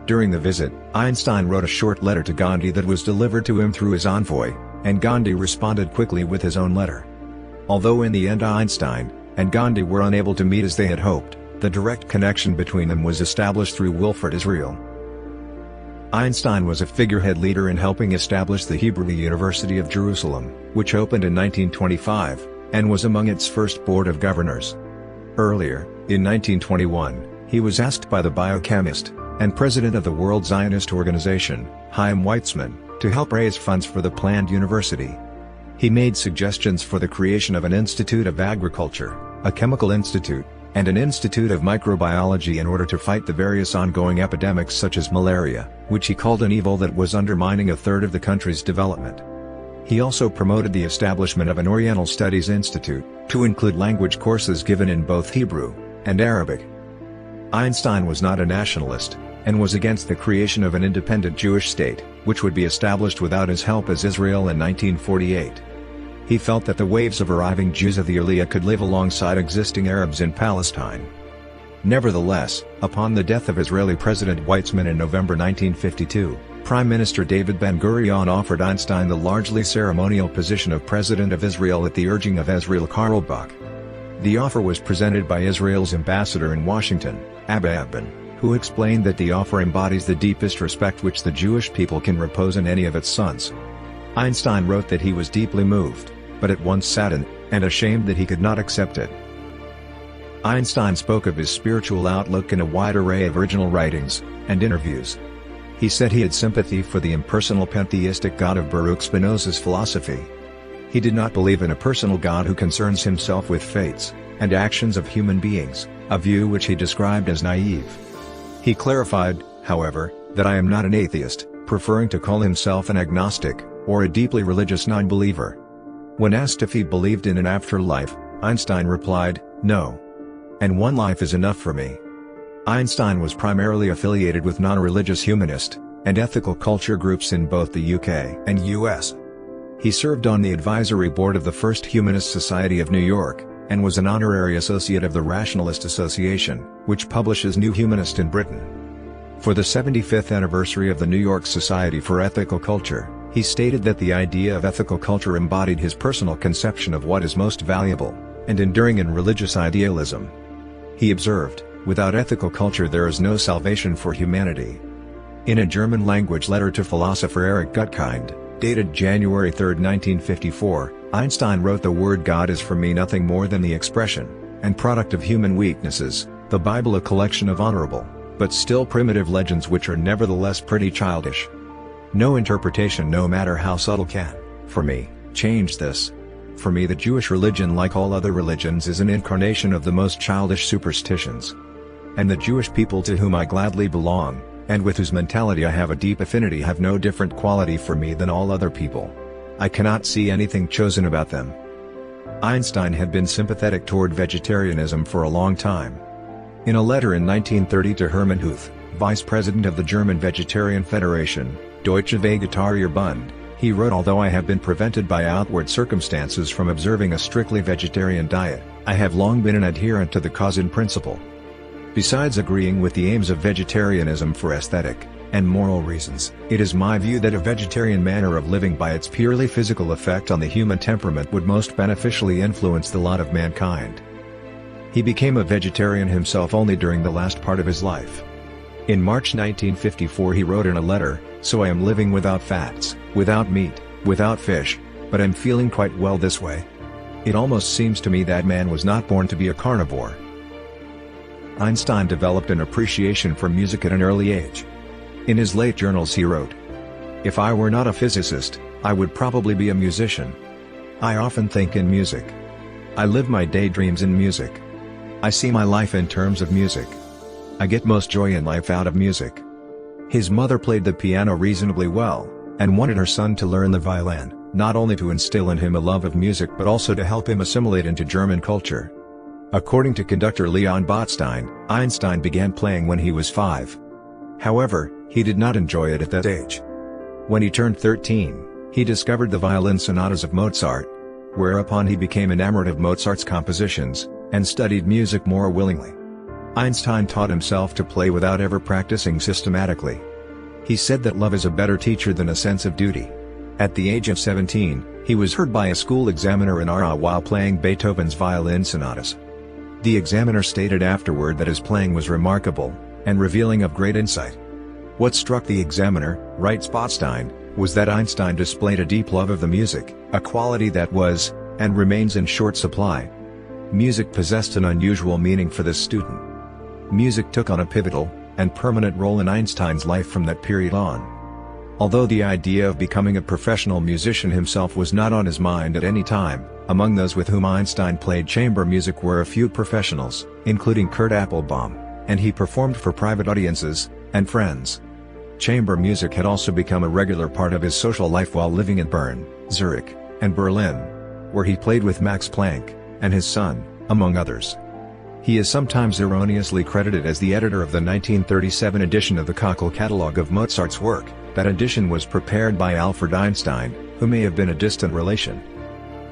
During the visit, Einstein wrote a short letter to Gandhi that was delivered to him through his envoy, and Gandhi responded quickly with his own letter. Although in the end Einstein and Gandhi were unable to meet as they had hoped, the direct connection between them was established through Wilfred Israel. Einstein was a figurehead leader in helping establish the Hebrew University of Jerusalem, which opened in 1925, and was among its first board of governors. Earlier, in 1921, he was asked by the biochemist and president of the World Zionist Organization, Chaim Weizmann, to help raise funds for the planned university. He made suggestions for the creation of an Institute of Agriculture, a chemical institute, and an Institute of Microbiology in order to fight the various ongoing epidemics such as malaria, which he called an evil that was undermining a third of the country's development. He also promoted the establishment of an Oriental Studies Institute, to include language courses given in both Hebrew and Arabic. Einstein was not a nationalist, and was against the creation of an independent Jewish state, which would be established without his help as Israel in 1948. He felt that the waves of arriving Jews of the Aliyah could live alongside existing Arabs in Palestine. Nevertheless, upon the death of Israeli President Weizmann in November 1952, Prime Minister David Ben-Gurion offered Einstein the largely ceremonial position of President of Israel at the urging of Israel Karlbach. The offer was presented by Israel's ambassador in Washington, Abba Eban, who explained that the offer embodies the deepest respect which the Jewish people can repose in any of its sons. Einstein wrote that he was deeply moved, but at once saddened and ashamed that he could not accept it. Einstein spoke of his spiritual outlook in a wide array of original writings and interviews. He said he had sympathy for the impersonal pantheistic God of Baruch Spinoza's philosophy. He did not believe in a personal God who concerns himself with fates and actions of human beings, a view which he described as naive. He clarified, however, that "I am not an atheist," preferring to call himself an agnostic, or a deeply religious non-believer. When asked if he believed in an afterlife, Einstein replied, "No. And one life is enough for me." Einstein was primarily affiliated with non-religious humanist and ethical culture groups in both the UK and US. He served on the advisory board of the First Humanist Society of New York, and was an honorary associate of the Rationalist Association, which publishes New Humanist in Britain. For the 75th anniversary of the New York Society for Ethical Culture, he stated that the idea of ethical culture embodied his personal conception of what is most valuable and enduring in religious idealism. He observed, "Without ethical culture there is no salvation for humanity." In a German-language letter to philosopher Erich Gutkind, dated January 3, 1954, Einstein wrote, "The word God is for me nothing more than the expression and product of human weaknesses, the Bible a collection of honorable, but still primitive legends which are nevertheless pretty childish. No interpretation, no matter how subtle, can, for me, change this. For me the Jewish religion, like all other religions, is an incarnation of the most childish superstitions. And the Jewish people to whom I gladly belong, and with whose mentality I have a deep affinity, have no different quality for me than all other people. I cannot see anything chosen about them." Einstein had been sympathetic toward vegetarianism for a long time. In a letter in 1930 to Hermann Huth, vice president of the German Vegetarian Federation, Deutsche Vegetarierbund, he wrote, "Although I have been prevented by outward circumstances from observing a strictly vegetarian diet, I have long been an adherent to the cause in principle. Besides agreeing with the aims of vegetarianism for aesthetic and moral reasons, it is my view that a vegetarian manner of living by its purely physical effect on the human temperament would most beneficially influence the lot of mankind." He became a vegetarian himself only during the last part of his life. In March 1954 he wrote in a letter, "So I am living without fats, without meat, without fish, but I'm feeling quite well this way. It almost seems to me that man was not born to be a carnivore." Einstein developed an appreciation for music at an early age. In his late journals he wrote, "If I were not a physicist, I would probably be a musician. I often think in music. I live my daydreams in music. I see my life in terms of music. I get most joy in life out of music." His mother played the piano reasonably well, and wanted her son to learn the violin, not only to instill in him a love of music but also to help him assimilate into German culture. According to conductor Leon Botstein, Einstein began playing when he was 5. However, he did not enjoy it at that age. When he turned 13, he discovered the violin sonatas of Mozart, whereupon he became enamored of Mozart's compositions, and studied music more willingly. Einstein taught himself to play without ever practicing systematically. He said that love is a better teacher than a sense of duty. At the age of 17, he was heard by a school examiner in Aarau while playing Beethoven's violin sonatas. The examiner stated afterward that his playing was remarkable, and revealing of great insight. What struck the examiner, writes Botstein, was that Einstein displayed a deep love of the music, a quality that was, and remains in short supply. Music possessed an unusual meaning for this student. Music took on a pivotal and permanent role in Einstein's life from that period on. Although the idea of becoming a professional musician himself was not on his mind at any time, among those with whom Einstein played chamber music were a few professionals, including Kurt Applebaum, and he performed for private audiences and friends. Chamber music had also become a regular part of his social life while living in Bern, Zurich, and Berlin, where he played with Max Planck and his son, among others. He is sometimes erroneously credited as the editor of the 1937 edition of the Köchel catalogue of Mozart's work. That edition was prepared by Alfred Einstein, who may have been a distant relation.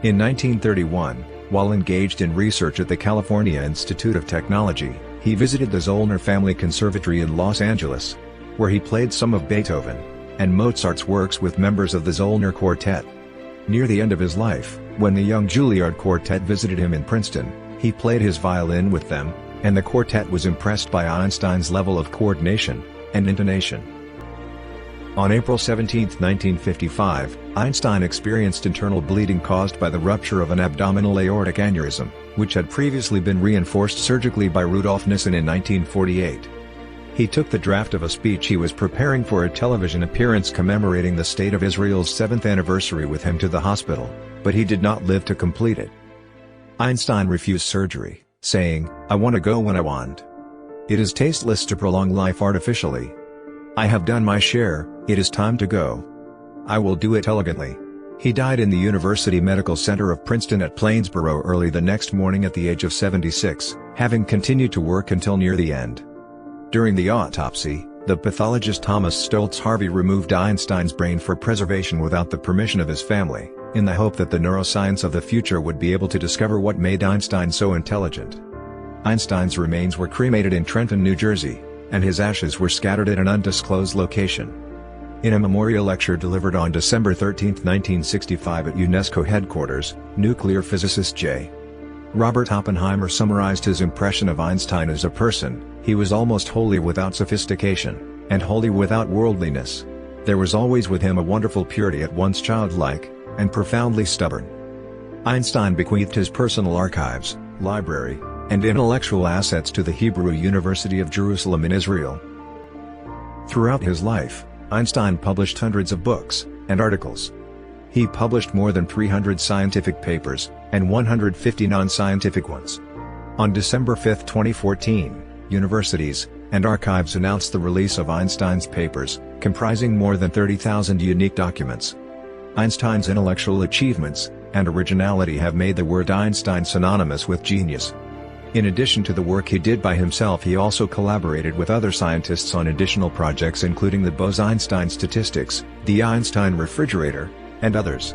In 1931, while engaged in research at the California Institute of Technology, he visited the Zollner Family Conservatory in Los Angeles, where he played some of Beethoven and Mozart's works with members of the Zollner Quartet. Near the end of his life, when the young Juilliard Quartet visited him in Princeton, he played his violin with them, and the quartet was impressed by Einstein's level of coordination and intonation. On April 17, 1955, Einstein experienced internal bleeding caused by the rupture of an abdominal aortic aneurysm, which had previously been reinforced surgically by Rudolf Nissen in 1948. He took the draft of a speech he was preparing for a television appearance commemorating the State of Israel's 7th anniversary with him to the hospital, but he did not live to complete it. Einstein refused surgery, saying, "I want to go when I want. It is tasteless to prolong life artificially. I have done my share, it is time to go. I will do it elegantly." He died in the University Medical Center of Princeton at Plainsboro early the next morning at the age of 76, having continued to work until near the end. During the autopsy, the pathologist Thomas Stoltz Harvey removed Einstein's brain for preservation without the permission of his family, in the hope that the neuroscience of the future would be able to discover what made Einstein so intelligent. Einstein's remains were cremated in Trenton, New Jersey, and his ashes were scattered at an undisclosed location. In a memorial lecture delivered on December 13, 1965 at UNESCO headquarters, nuclear physicist J. Robert Oppenheimer summarized his impression of Einstein as a person: "He was almost wholly without sophistication, and wholly without worldliness. There was always with him a wonderful purity at once childlike, and profoundly stubborn." Einstein bequeathed his personal archives, library, and intellectual assets to the Hebrew University of Jerusalem in Israel. Throughout his life, Einstein published hundreds of books and articles. He published more than 300 scientific papers, and 150 non-scientific ones. On December 5, 2014, universities and archives announced the release of Einstein's papers, comprising more than 30,000 unique documents. Einstein's intellectual achievements and originality have made the word Einstein synonymous with genius. In addition to the work he did by himself, he also collaborated with other scientists on additional projects including the Bose-Einstein statistics, the Einstein refrigerator, and others.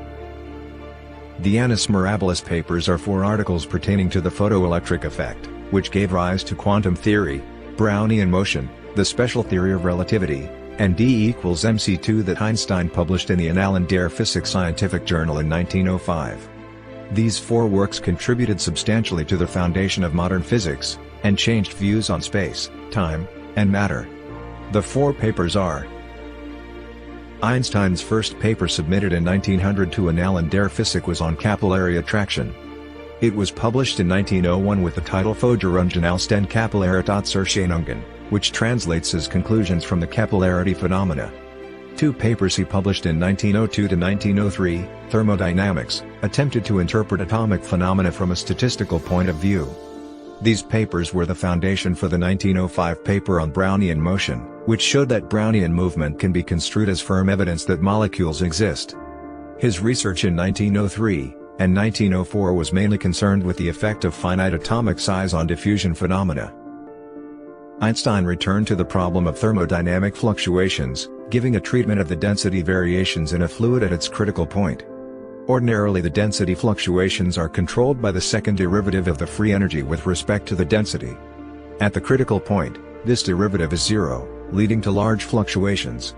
The Annus Mirabilis papers are 4 articles pertaining to the photoelectric effect, which gave rise to quantum theory, Brownian motion, the special theory of relativity, and D equals mc2 that Einstein published in the Annalen der Physik scientific journal in 1905. These 4 works contributed substantially to the foundation of modern physics, and changed views on space, time, and matter. The 4 papers are: Einstein's first paper submitted in 1900 to Annalen der Physik was on capillary attraction. It was published in 1901 with the title Vorderungen aus den Kapillaritätserscheinungen, which translates as Conclusions from the Capillarity Phenomena. 2 papers he published in 1902 to 1903, Thermodynamics, attempted to interpret atomic phenomena from a statistical point of view. These papers were the foundation for the 1905 paper on Brownian motion, which showed that Brownian movement can be construed as firm evidence that molecules exist. His research in 1903 and 1904 was mainly concerned with the effect of finite atomic size on diffusion phenomena. Einstein returned to the problem of thermodynamic fluctuations, giving a treatment of the density variations in a fluid at its critical point. Ordinarily, the density fluctuations are controlled by the second derivative of the free energy with respect to the density. At the critical point, this derivative is zero, leading to large fluctuations.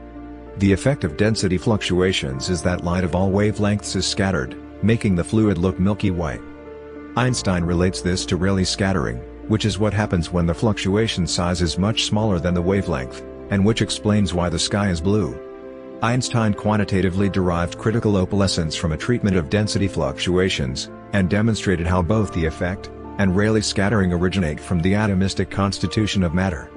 The effect of density fluctuations is that light of all wavelengths is scattered, making the fluid look milky white. Einstein relates this to Rayleigh scattering, which is what happens when the fluctuation size is much smaller than the wavelength, and which explains why the sky is blue. Einstein quantitatively derived critical opalescence from a treatment of density fluctuations, and demonstrated how both the effect and Rayleigh scattering originate from the atomistic constitution of matter.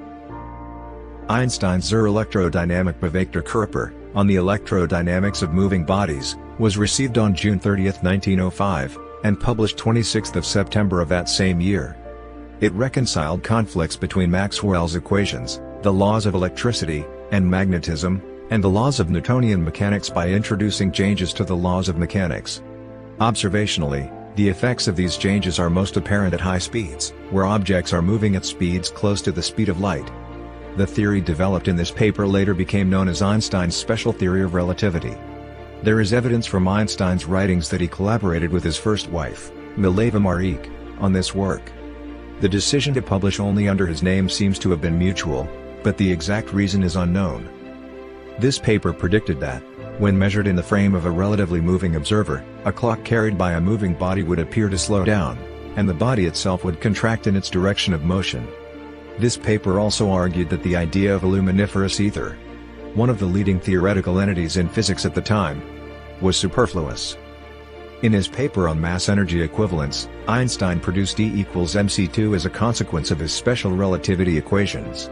Einstein's Zur Elektrodynamik bewegter Körper, on the electrodynamics of moving bodies, was received on June 30, 1905, and published 26 September of that same year. It reconciled conflicts between Maxwell's equations, the laws of electricity and magnetism, and the laws of Newtonian mechanics by introducing changes to the laws of mechanics. Observationally, the effects of these changes are most apparent at high speeds, where objects are moving at speeds close to the speed of light. The theory developed in this paper later became known as Einstein's special theory of relativity. There is evidence from Einstein's writings that he collaborated with his first wife, Mileva Maric, on this work. The decision to publish only under his name seems to have been mutual, but the exact reason is unknown. This paper predicted that, when measured in the frame of a relatively moving observer, a clock carried by a moving body would appear to slow down, and the body itself would contract in its direction of motion. This paper also argued that the idea of a luminiferous ether, one of the leading theoretical entities in physics at the time, was superfluous. In his paper on mass-energy equivalence, Einstein produced E equals mc2 as a consequence of his special relativity equations.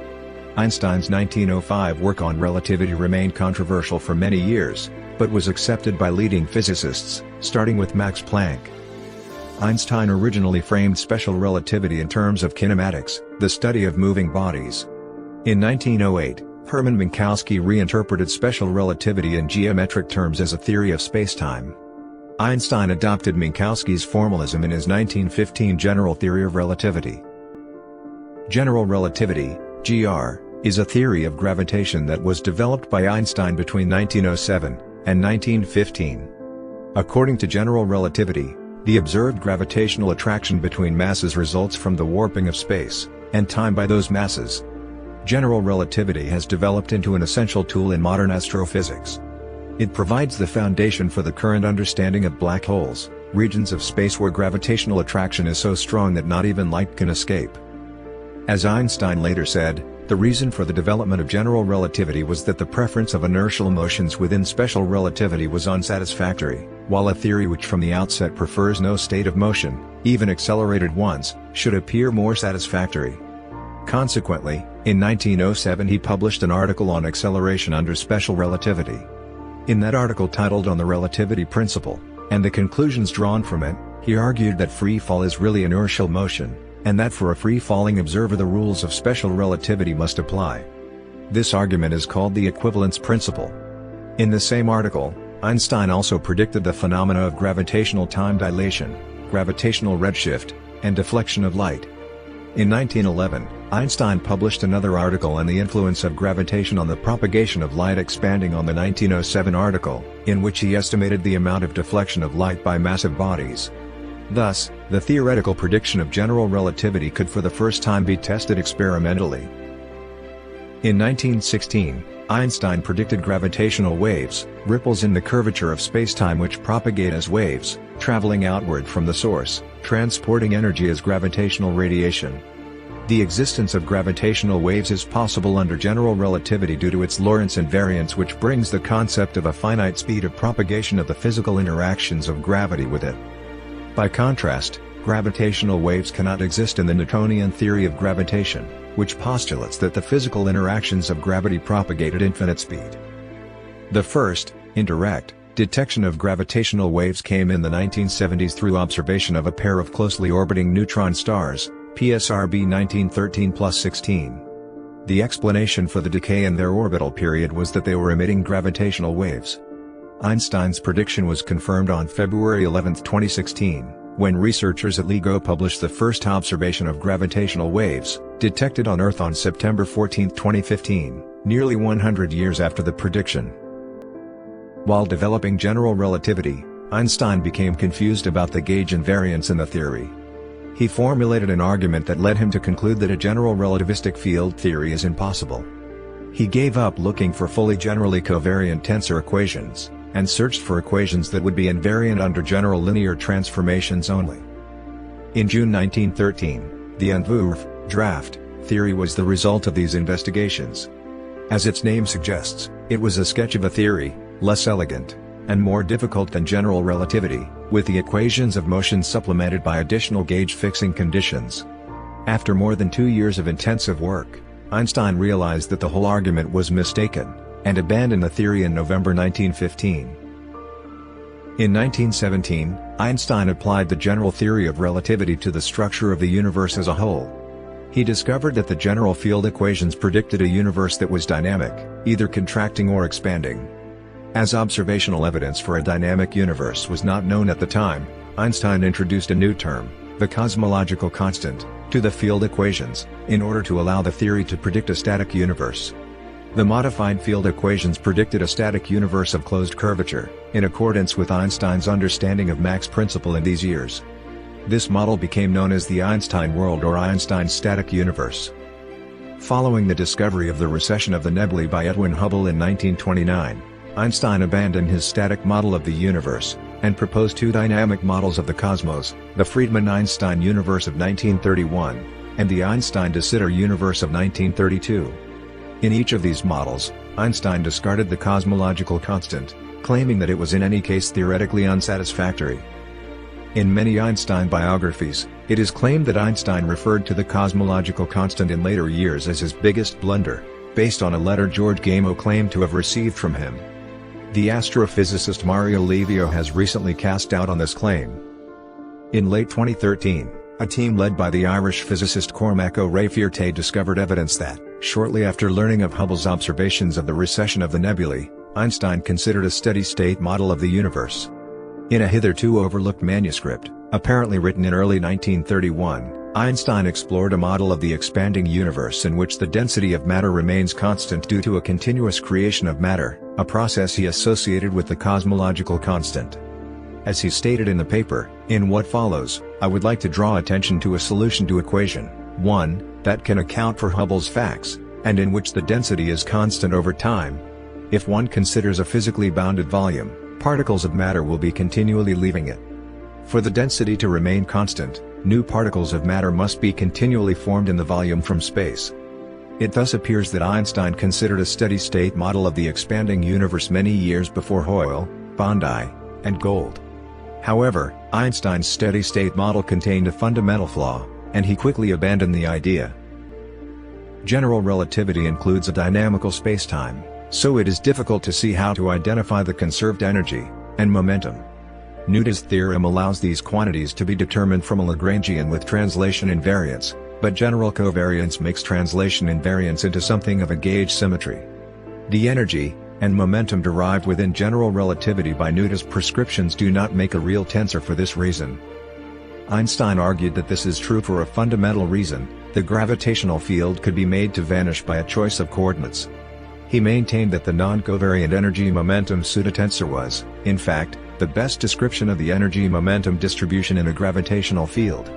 Einstein's 1905 work on relativity remained controversial for many years, but was accepted by leading physicists, starting with Max Planck. Einstein originally framed special relativity in terms of kinematics, the study of moving bodies. In 1908, Hermann Minkowski reinterpreted special relativity in geometric terms as a theory of spacetime. Einstein adopted Minkowski's formalism in his 1915 general theory of relativity. General relativity, GR, is a theory of gravitation that was developed by Einstein between 1907 and 1915. According to general relativity, the observed gravitational attraction between masses results from the warping of space and time by those masses. General relativity has developed into an essential tool in modern astrophysics. It provides the foundation for the current understanding of black holes, regions of space where gravitational attraction is so strong that not even light can escape. As Einstein later said, the reason for the development of general relativity was that the preference of inertial motions within special relativity was unsatisfactory, while a theory which from the outset prefers no state of motion, even accelerated ones, should appear more satisfactory. Consequently, in 1907 he published an article on acceleration under special relativity. In that article titled On the Relativity Principle, and the conclusions drawn from it, he argued that free fall is really inertial motion, and that for a free-falling observer the rules of special relativity must apply. This argument is called the equivalence principle. In the same article, Einstein also predicted the phenomena of gravitational time dilation, gravitational redshift, and deflection of light. In 1911, Einstein published another article on the influence of gravitation on the propagation of light, expanding on the 1907 article, in which he estimated the amount of deflection of light by massive bodies. Thus, the theoretical prediction of general relativity could for the first time be tested experimentally. In 1916, Einstein predicted gravitational waves, ripples in the curvature of spacetime which propagate as waves, traveling outward from the source, transporting energy as gravitational radiation. The existence of gravitational waves is possible under general relativity due to its Lorentz invariance, which brings the concept of a finite speed of propagation of the physical interactions of gravity with it. By contrast, gravitational waves cannot exist in the Newtonian theory of gravitation, which postulates that the physical interactions of gravity propagate at infinite speed. The first, indirect, detection of gravitational waves came in the 1970s through observation of a pair of closely orbiting neutron stars, PSRB 1913+16. The explanation for the decay in their orbital period was that they were emitting gravitational waves. Einstein's prediction was confirmed on February 11, 2016, when researchers at LIGO published the first observation of gravitational waves, detected on Earth on September 14, 2015, nearly 100 years after the prediction. While developing general relativity, Einstein became confused about the gauge invariance in the theory. He formulated an argument that led him to conclude that a general relativistic field theory is impossible. He gave up looking for fully generally covariant tensor equations, and searched for equations that would be invariant under general linear transformations only. In June 1913, the Entwurf, draft, theory was the result of these investigations. As its name suggests, it was a sketch of a theory, less elegant, and more difficult than general relativity, with the equations of motion supplemented by additional gauge-fixing conditions. After more than 2 years of intensive work, Einstein realized that the whole argument was mistaken, and abandoned the theory in November 1915. In 1917, Einstein applied the general theory of relativity to the structure of the universe as a whole. He discovered that the general field equations predicted a universe that was dynamic, either contracting or expanding. As observational evidence for a dynamic universe was not known at the time, Einstein introduced a new term, the cosmological constant, to the field equations, in order to allow the theory to predict a static universe. The modified field equations predicted a static universe of closed curvature, in accordance with Einstein's understanding of Mach's principle in these years. This model became known as the Einstein world or Einstein's static universe. Following the discovery of the recession of the nebulae by Edwin Hubble in 1929, Einstein abandoned his static model of the universe, and proposed two dynamic models of the cosmos, the Friedmann-Einstein universe of 1931, and the Einstein-de Sitter universe of 1932. In each of these models, Einstein discarded the cosmological constant, claiming that it was in any case theoretically unsatisfactory. In many Einstein biographies, it is claimed that Einstein referred to the cosmological constant in later years as his biggest blunder, based on a letter George Gamow claimed to have received from him. The astrophysicist Mario Livio has recently cast doubt on this claim. In late 2013, a team led by the Irish physicist Cormac O'Rafirte discovered evidence that, shortly after learning of Hubble's observations of the recession of the nebulae, Einstein considered a steady-state model of the universe. In a hitherto overlooked manuscript, apparently written in early 1931, Einstein explored a model of the expanding universe in which the density of matter remains constant due to a continuous creation of matter, a process he associated with the cosmological constant. As he stated in the paper, "In what follows, I would like to draw attention to a solution to equation 1, that can account for Hubble's facts, and in which the density is constant over time. If one considers a physically bounded volume, particles of matter will be continually leaving it. For the density to remain constant, new particles of matter must be continually formed in the volume from space." It thus appears that Einstein considered a steady-state model of the expanding universe many years before Hoyle, Bondi, and Gould. However, Einstein's steady-state model contained a fundamental flaw, and he quickly abandoned the idea. General relativity includes a dynamical spacetime, so it is difficult to see how to identify the conserved energy and momentum. Newton's theorem allows these quantities to be determined from a Lagrangian with translation invariance, but general covariance makes translation invariance into something of a gauge symmetry. The energy and momentum derived within general relativity by Newton's prescriptions do not make a real tensor for this reason. Einstein argued that this is true for a fundamental reason: the gravitational field could be made to vanish by a choice of coordinates. He maintained that the non-covariant energy-momentum pseudotensor was, in fact, the best description of the energy-momentum distribution in a gravitational field.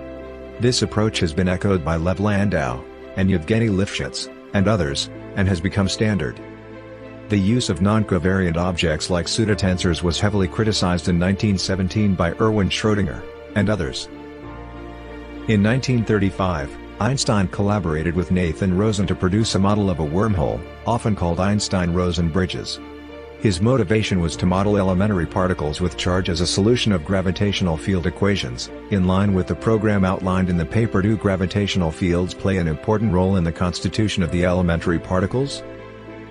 This approach has been echoed by Lev Landau, and Yevgeny Lifshitz, and others, and has become standard. The use of non-covariant objects like pseudotensors was heavily criticized in 1917 by Erwin Schrödinger, and others. In 1935, Einstein collaborated with Nathan Rosen to produce a model of a wormhole, often called Einstein-Rosen bridges. His motivation was to model elementary particles with charge as a solution of gravitational field equations, in line with the program outlined in the paper. Do gravitational fields play an important role in the constitution of the elementary particles?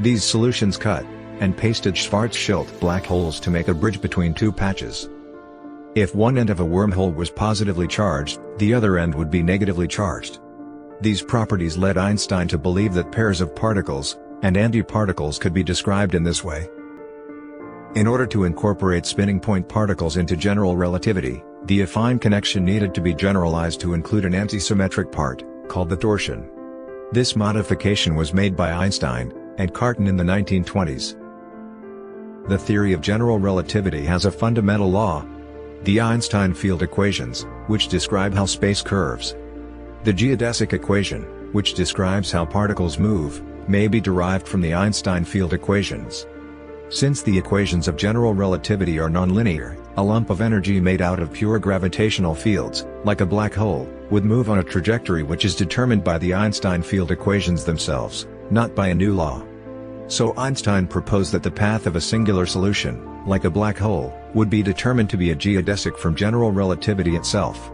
These solutions cut and pasted Schwarzschild black holes to make a bridge between two patches. If one end of a wormhole was positively charged, the other end would be negatively charged. These properties led Einstein to believe that pairs of particles and antiparticles could be described in this way. In order to incorporate spinning point particles into general relativity, the affine connection needed to be generalized to include an antisymmetric part, called the torsion. This modification was made by Einstein and Cartan in the 1920s. The theory of general relativity has a fundamental law: the Einstein field equations, which describe how space curves. The geodesic equation, which describes how particles move, may be derived from the Einstein field equations. Since the equations of general relativity are nonlinear, a lump of energy made out of pure gravitational fields, like a black hole, would move on a trajectory which is determined by the Einstein field equations themselves, not by a new law. So Einstein proposed that the path of a singular solution, like a black hole, would be determined to be a geodesic from general relativity itself.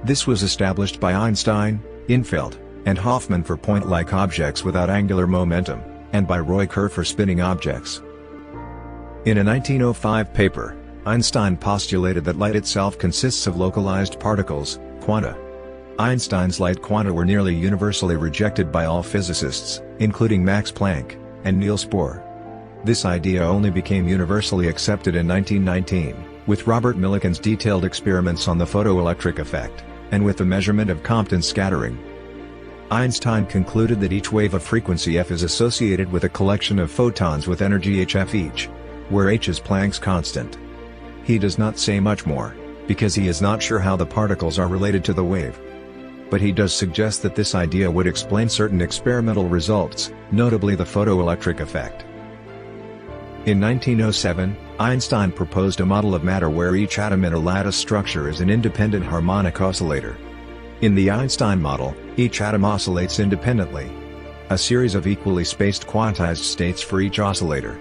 This was established by Einstein, Infeld, and Hoffman for point-like objects without angular momentum, and by Roy Kerr for spinning objects. In a 1905 paper, Einstein postulated that light itself consists of localized particles, quanta. Einstein's light quanta were nearly universally rejected by all physicists, including Max Planck and Niels Bohr. This idea only became universally accepted in 1919, with Robert Millikan's detailed experiments on the photoelectric effect, and with the measurement of Compton scattering. Einstein concluded that each wave of frequency f is associated with a collection of photons with energy hf each, where h is Planck's constant. He does not say much more, because he is not sure how the particles are related to the wave. But he does suggest that this idea would explain certain experimental results, notably the photoelectric effect. In 1907, Einstein proposed a model of matter where each atom in a lattice structure is an independent harmonic oscillator. In the Einstein model, each atom oscillates independently. A series of equally spaced quantized states for each oscillator.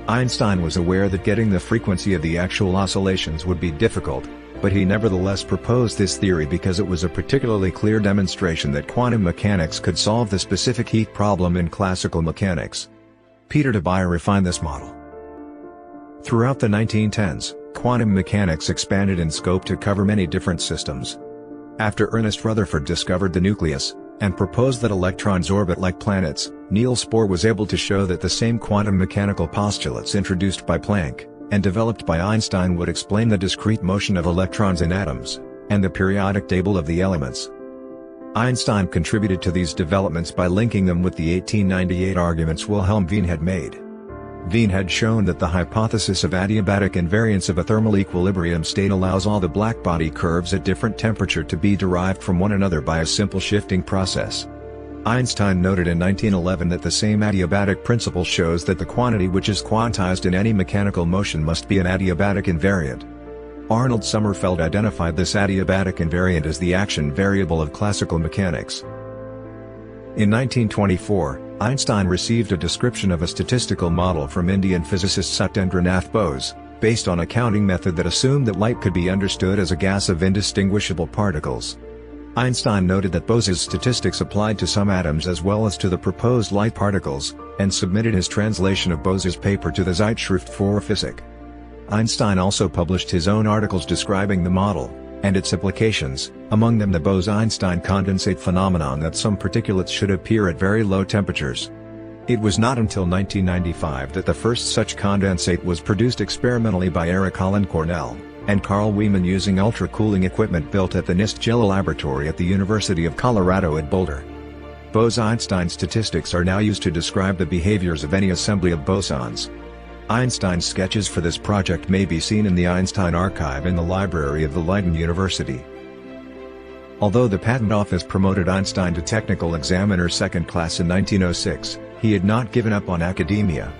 Einstein was aware that getting the frequency of the actual oscillations would be difficult, but he nevertheless proposed this theory because it was a particularly clear demonstration that quantum mechanics could solve the specific heat problem in classical mechanics. Peter Debye refined this model. Throughout the 1910s, quantum mechanics expanded in scope to cover many different systems. After Ernest Rutherford discovered the nucleus, and proposed that electrons orbit like planets, Niels Bohr was able to show that the same quantum mechanical postulates introduced by Planck, and developed by Einstein would explain the discrete motion of electrons in atoms, and the periodic table of the elements. Einstein contributed to these developments by linking them with the 1898 arguments Wilhelm Wien had made. Wien had shown that the hypothesis of adiabatic invariance of a thermal equilibrium state allows all the blackbody curves at different temperature to be derived from one another by a simple shifting process. Einstein noted in 1911 that the same adiabatic principle shows that the quantity which is quantized in any mechanical motion must be an adiabatic invariant. Arnold Sommerfeld identified this adiabatic invariant as the action variable of classical mechanics. In 1924, Einstein received a description of a statistical model from Indian physicist Satyendranath Bose, based on a counting method that assumed that light could be understood as a gas of indistinguishable particles. Einstein noted that Bose's statistics applied to some atoms as well as to the proposed light particles, and submitted his translation of Bose's paper to the Zeitschrift für Physik. Einstein also published his own articles describing the model and its applications, among them the Bose-Einstein condensate phenomenon that some particulates should appear at very low temperatures. It was not until 1995 that the first such condensate was produced experimentally by Eric Holland Cornell and Carl Wieman using ultra-cooling equipment built at the NIST Gela laboratory at the University of Colorado at Boulder. Bose-Einstein statistics are now used to describe the behaviors of any assembly of bosons. Einstein's sketches for this project may be seen in the Einstein Archive in the library of the Leiden University. Although the Patent Office promoted Einstein to technical examiner second class in 1906, he had not given up on academia.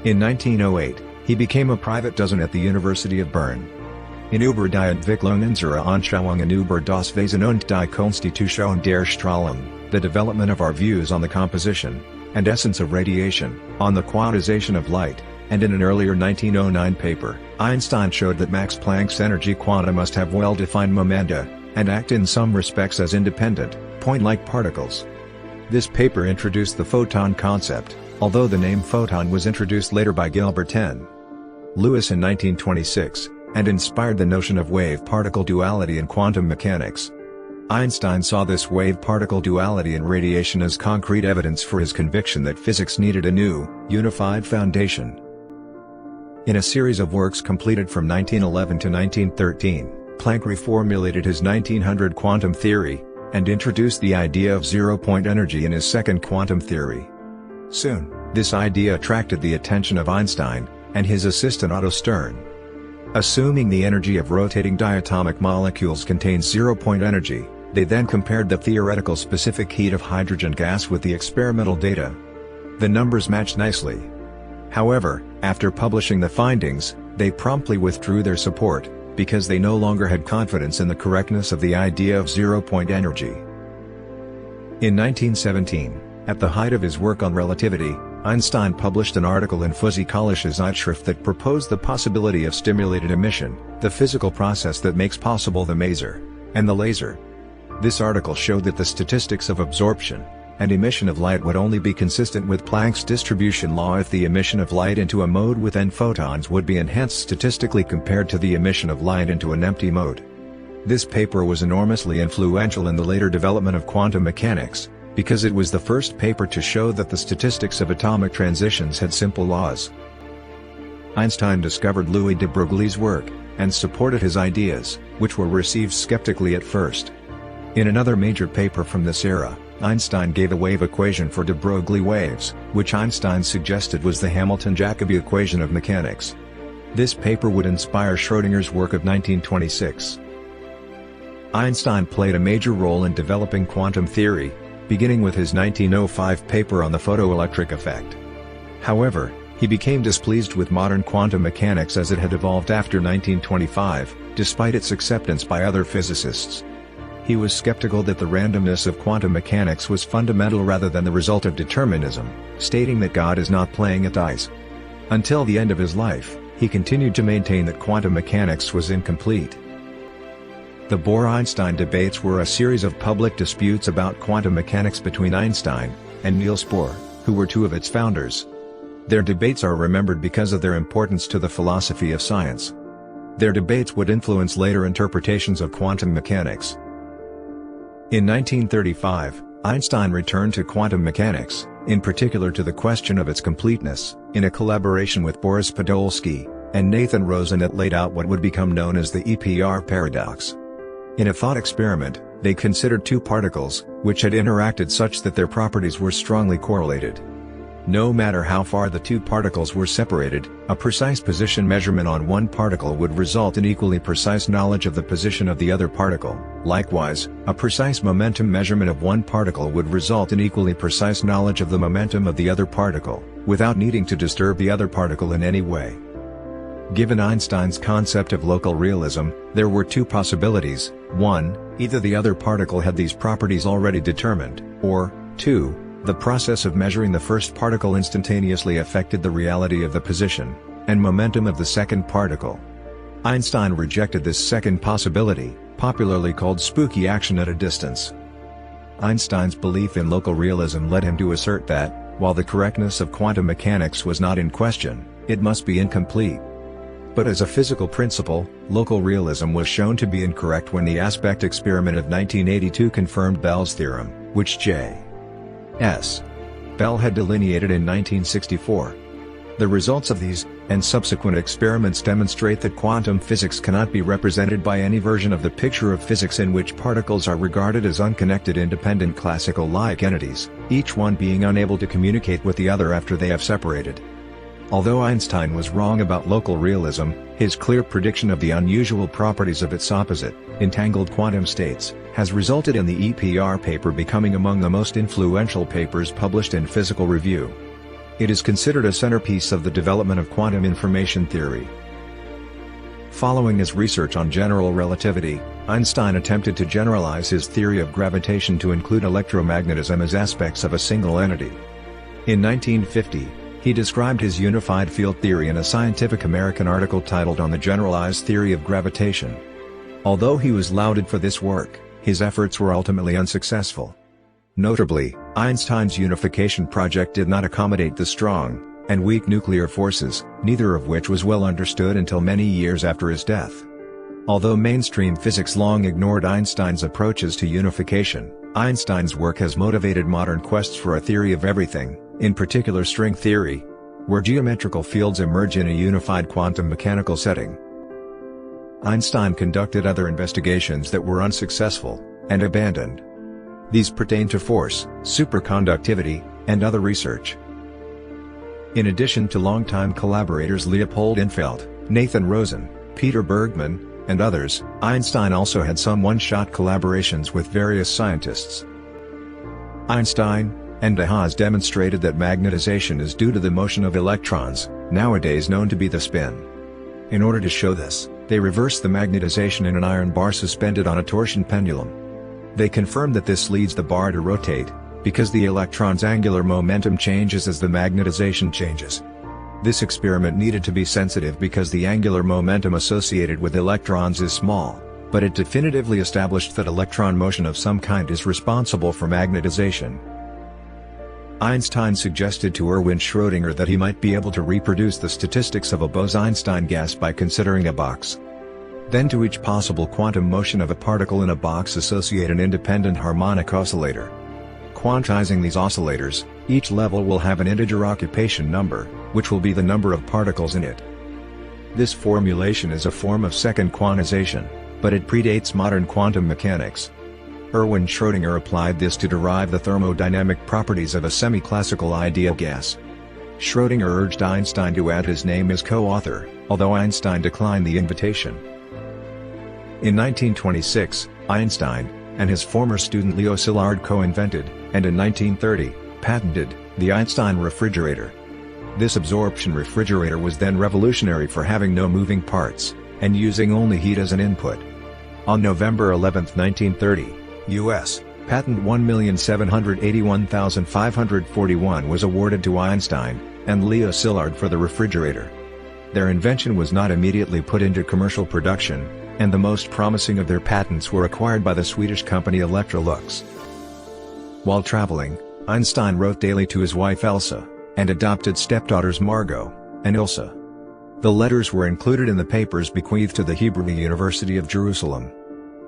In 1908, he became a private dozen at the University of Bern. In über die Entwicklung unserer Anschauungen über das Wesen und die Konstitution der Strahlung, the development of our views on the composition and essence of radiation, on the quantization of light, and in an earlier 1909 paper, Einstein showed that Max Planck's energy quanta must have well-defined momenta, and act in some respects as independent, point-like particles. This paper introduced the photon concept, although the name photon was introduced later by Gilbert N. Lewis in 1926, and inspired the notion of wave-particle duality in quantum mechanics. Einstein saw this wave-particle duality in radiation as concrete evidence for his conviction that physics needed a new, unified foundation. In a series of works completed from 1911 to 1913, Planck reformulated his 1900 quantum theory, and introduced the idea of zero-point energy in his second quantum theory. Soon, this idea attracted the attention of Einstein, and his assistant Otto Stern. Assuming the energy of rotating diatomic molecules contains zero-point energy, they then compared the theoretical specific heat of hydrogen gas with the experimental data. The numbers matched nicely. However, after publishing the findings, they promptly withdrew their support, because they no longer had confidence in the correctness of the idea of zero-point energy. In 1917, at the height of his work on relativity, Einstein published an article in Physikalische Zeitschrift that proposed the possibility of stimulated emission, the physical process that makes possible the maser and the laser. This article showed that the statistics of absorption and emission of light would only be consistent with Planck's distribution law if the emission of light into a mode with n photons would be enhanced statistically compared to the emission of light into an empty mode. This paper was enormously influential in the later development of quantum mechanics, because it was the first paper to show that the statistics of atomic transitions had simple laws. Einstein discovered Louis de Broglie's work, and supported his ideas, which were received skeptically at first. In another major paper from this era, Einstein gave a wave equation for de Broglie waves, which Einstein suggested was the Hamilton-Jacobi equation of mechanics. This paper would inspire Schrödinger's work of 1926. Einstein played a major role in developing quantum theory, beginning with his 1905 paper on the photoelectric effect. However, he became displeased with modern quantum mechanics as it had evolved after 1925, despite its acceptance by other physicists. He was skeptical that the randomness of quantum mechanics was fundamental rather than the result of determinism, stating that God is not playing at dice. Until the end of his life, he continued to maintain that quantum mechanics was incomplete. The Bohr-Einstein debates were a series of public disputes about quantum mechanics between Einstein and Niels Bohr, who were two of its founders. Their debates are remembered because of their importance to the philosophy of science. Their debates would influence later interpretations of quantum mechanics. In 1935, Einstein returned to quantum mechanics, in particular to the question of its completeness, in a collaboration with Boris Podolsky and Nathan Rosen that laid out what would become known as the EPR paradox. In a thought experiment, they considered two particles, which had interacted such that their properties were strongly correlated. No matter how far the two particles were separated, a precise position measurement on one particle would result in equally precise knowledge of the position of the other particle. Likewise, a precise momentum measurement of one particle would result in equally precise knowledge of the momentum of the other particle, without needing to disturb the other particle in any way. Given Einstein's concept of local realism, there were two possibilities: 1, either the other particle had these properties already determined, or 2, the process of measuring the first particle instantaneously affected the reality of the position and momentum of the second particle. Einstein rejected this second possibility, popularly called spooky action at a distance. Einstein's belief in local realism led him to assert that, while the correctness of quantum mechanics was not in question, it must be incomplete. But as a physical principle, local realism was shown to be incorrect when the aspect experiment of 1982 confirmed Bell's theorem, which J.S. Bell had delineated in 1964. The results of these, and subsequent experiments demonstrate that quantum physics cannot be represented by any version of the picture of physics in which particles are regarded as unconnected independent classical-like entities, each one being unable to communicate with the other after they have separated. Although Einstein was wrong about local realism, his clear prediction of the unusual properties of its opposite, entangled quantum states, has resulted in the EPR paper becoming among the most influential papers published in Physical Review. It is considered a centerpiece of the development of quantum information theory. Following his research on general relativity, Einstein attempted to generalize his theory of gravitation to include electromagnetism as aspects of a single entity. In 1950, he described his unified field theory in a Scientific American article titled On the Generalized Theory of Gravitation. Although he was lauded for this work, his efforts were ultimately unsuccessful. Notably, Einstein's unification project did not accommodate the strong and weak nuclear forces, neither of which was well understood until many years after his death. Although mainstream physics long ignored Einstein's approaches to unification, Einstein's work has motivated modern quests for a theory of everything, in particular string theory, where geometrical fields emerge in a unified quantum mechanical setting. Einstein conducted other investigations that were unsuccessful, and abandoned. These pertain to force, superconductivity, and other research. In addition to longtime collaborators Leopold Infeld, Nathan Rosen, Peter Bergman, and others, Einstein also had some one-shot collaborations with various scientists. Einstein and de Haas demonstrated that magnetization is due to the motion of electrons, nowadays known to be the spin. In order to show this, they reversed the magnetization in an iron bar suspended on a torsion pendulum. They confirmed that this leads the bar to rotate, because the electron's angular momentum changes as the magnetization changes. This experiment needed to be sensitive because the angular momentum associated with electrons is small, but it definitively established that electron motion of some kind is responsible for magnetization. Einstein suggested to Erwin Schrödinger that he might be able to reproduce the statistics of a Bose-Einstein gas by considering a box. Then to each possible quantum motion of a particle in a box associate an independent harmonic oscillator. Quantizing these oscillators, each level will have an integer occupation number, which will be the number of particles in it. This formulation is a form of second quantization, but it predates modern quantum mechanics. Erwin Schrödinger applied this to derive the thermodynamic properties of a semi-classical ideal gas. Schrödinger urged Einstein to add his name as co-author, although Einstein declined the invitation. In 1926, Einstein and his former student Leo Szilard co-invented, and in 1930, patented, the Einstein refrigerator. This absorption refrigerator was then revolutionary for having no moving parts, and using only heat as an input. On November 11, 1930, U.S. Patent 1,781,541 was awarded to Einstein and Leo Szilard for the refrigerator. Their invention was not immediately put into commercial production, and the most promising of their patents were acquired by the Swedish company Electrolux. While traveling, Einstein wrote daily to his wife Elsa, and adopted stepdaughters Margot and Ilsa. The letters were included in the papers bequeathed to the Hebrew University of Jerusalem.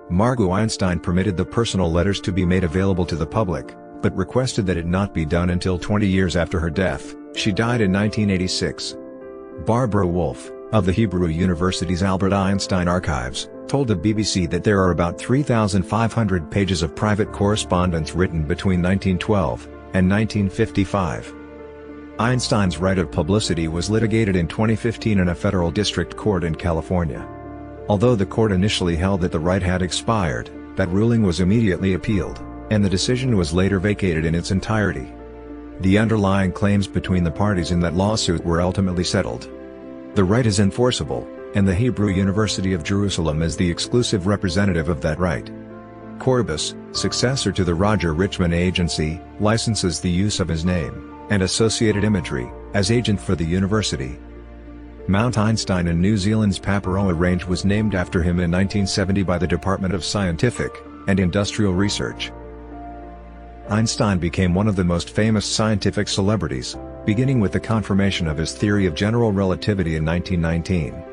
Margot Einstein permitted the personal letters to be made available to the public, but requested that it not be done until 20 years after her death. She died in 1986. Barbara Wolf, of the Hebrew University's Albert Einstein Archives, told the BBC that there are about 3,500 pages of private correspondence written between 1912 and 1955. Einstein's right of publicity was litigated in 2015 in a federal district court in California. Although the court initially held that the right had expired, that ruling was immediately appealed, and the decision was later vacated in its entirety. The underlying claims between the parties in that lawsuit were ultimately settled. The right is enforceable, and the Hebrew University of Jerusalem is the exclusive representative of that right. Corbis, successor to the Roger Richman Agency, licenses the use of his name and associated imagery as agent for the university. Mount Einstein in New Zealand's Paparoa Range was named after him in 1970 by the Department of Scientific and Industrial Research. Einstein became one of the most famous scientific celebrities, beginning with the confirmation of his theory of general relativity in 1919.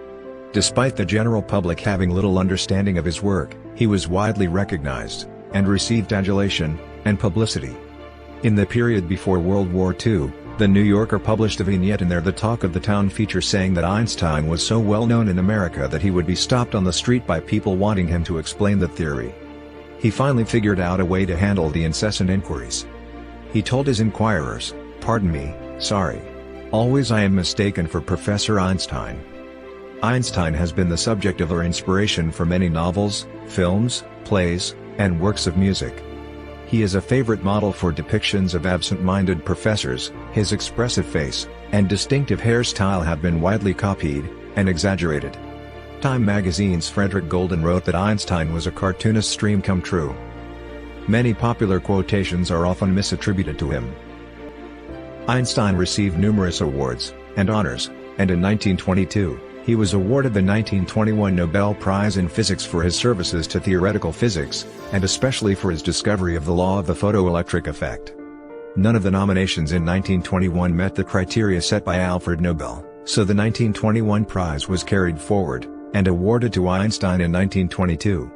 Despite the general public having little understanding of his work, he was widely recognized, and received adulation and publicity. In the period before World War II, The New Yorker published a vignette in their The Talk of the Town feature saying that Einstein was so well known in America that he would be stopped on the street by people wanting him to explain the theory. He finally figured out a way to handle the incessant inquiries. He told his inquirers, "Pardon me, sorry. Always I am mistaken for Professor Einstein." Einstein has been the subject of or inspiration for many novels, films, plays, and works of music. He is a favorite model for depictions of absent-minded professors. His expressive face and distinctive hairstyle have been widely copied and exaggerated. Time magazine's Frederick Golden wrote that Einstein was a cartoonist's dream come true. Many popular quotations are often misattributed to him. Einstein received numerous awards and honors, and in 1922, he was awarded the 1921 Nobel Prize in Physics for his services to theoretical physics, and especially for his discovery of the law of the photoelectric effect. None of the nominations in 1921 met the criteria set by Alfred Nobel, so the 1921 prize was carried forward and awarded to Einstein in 1922.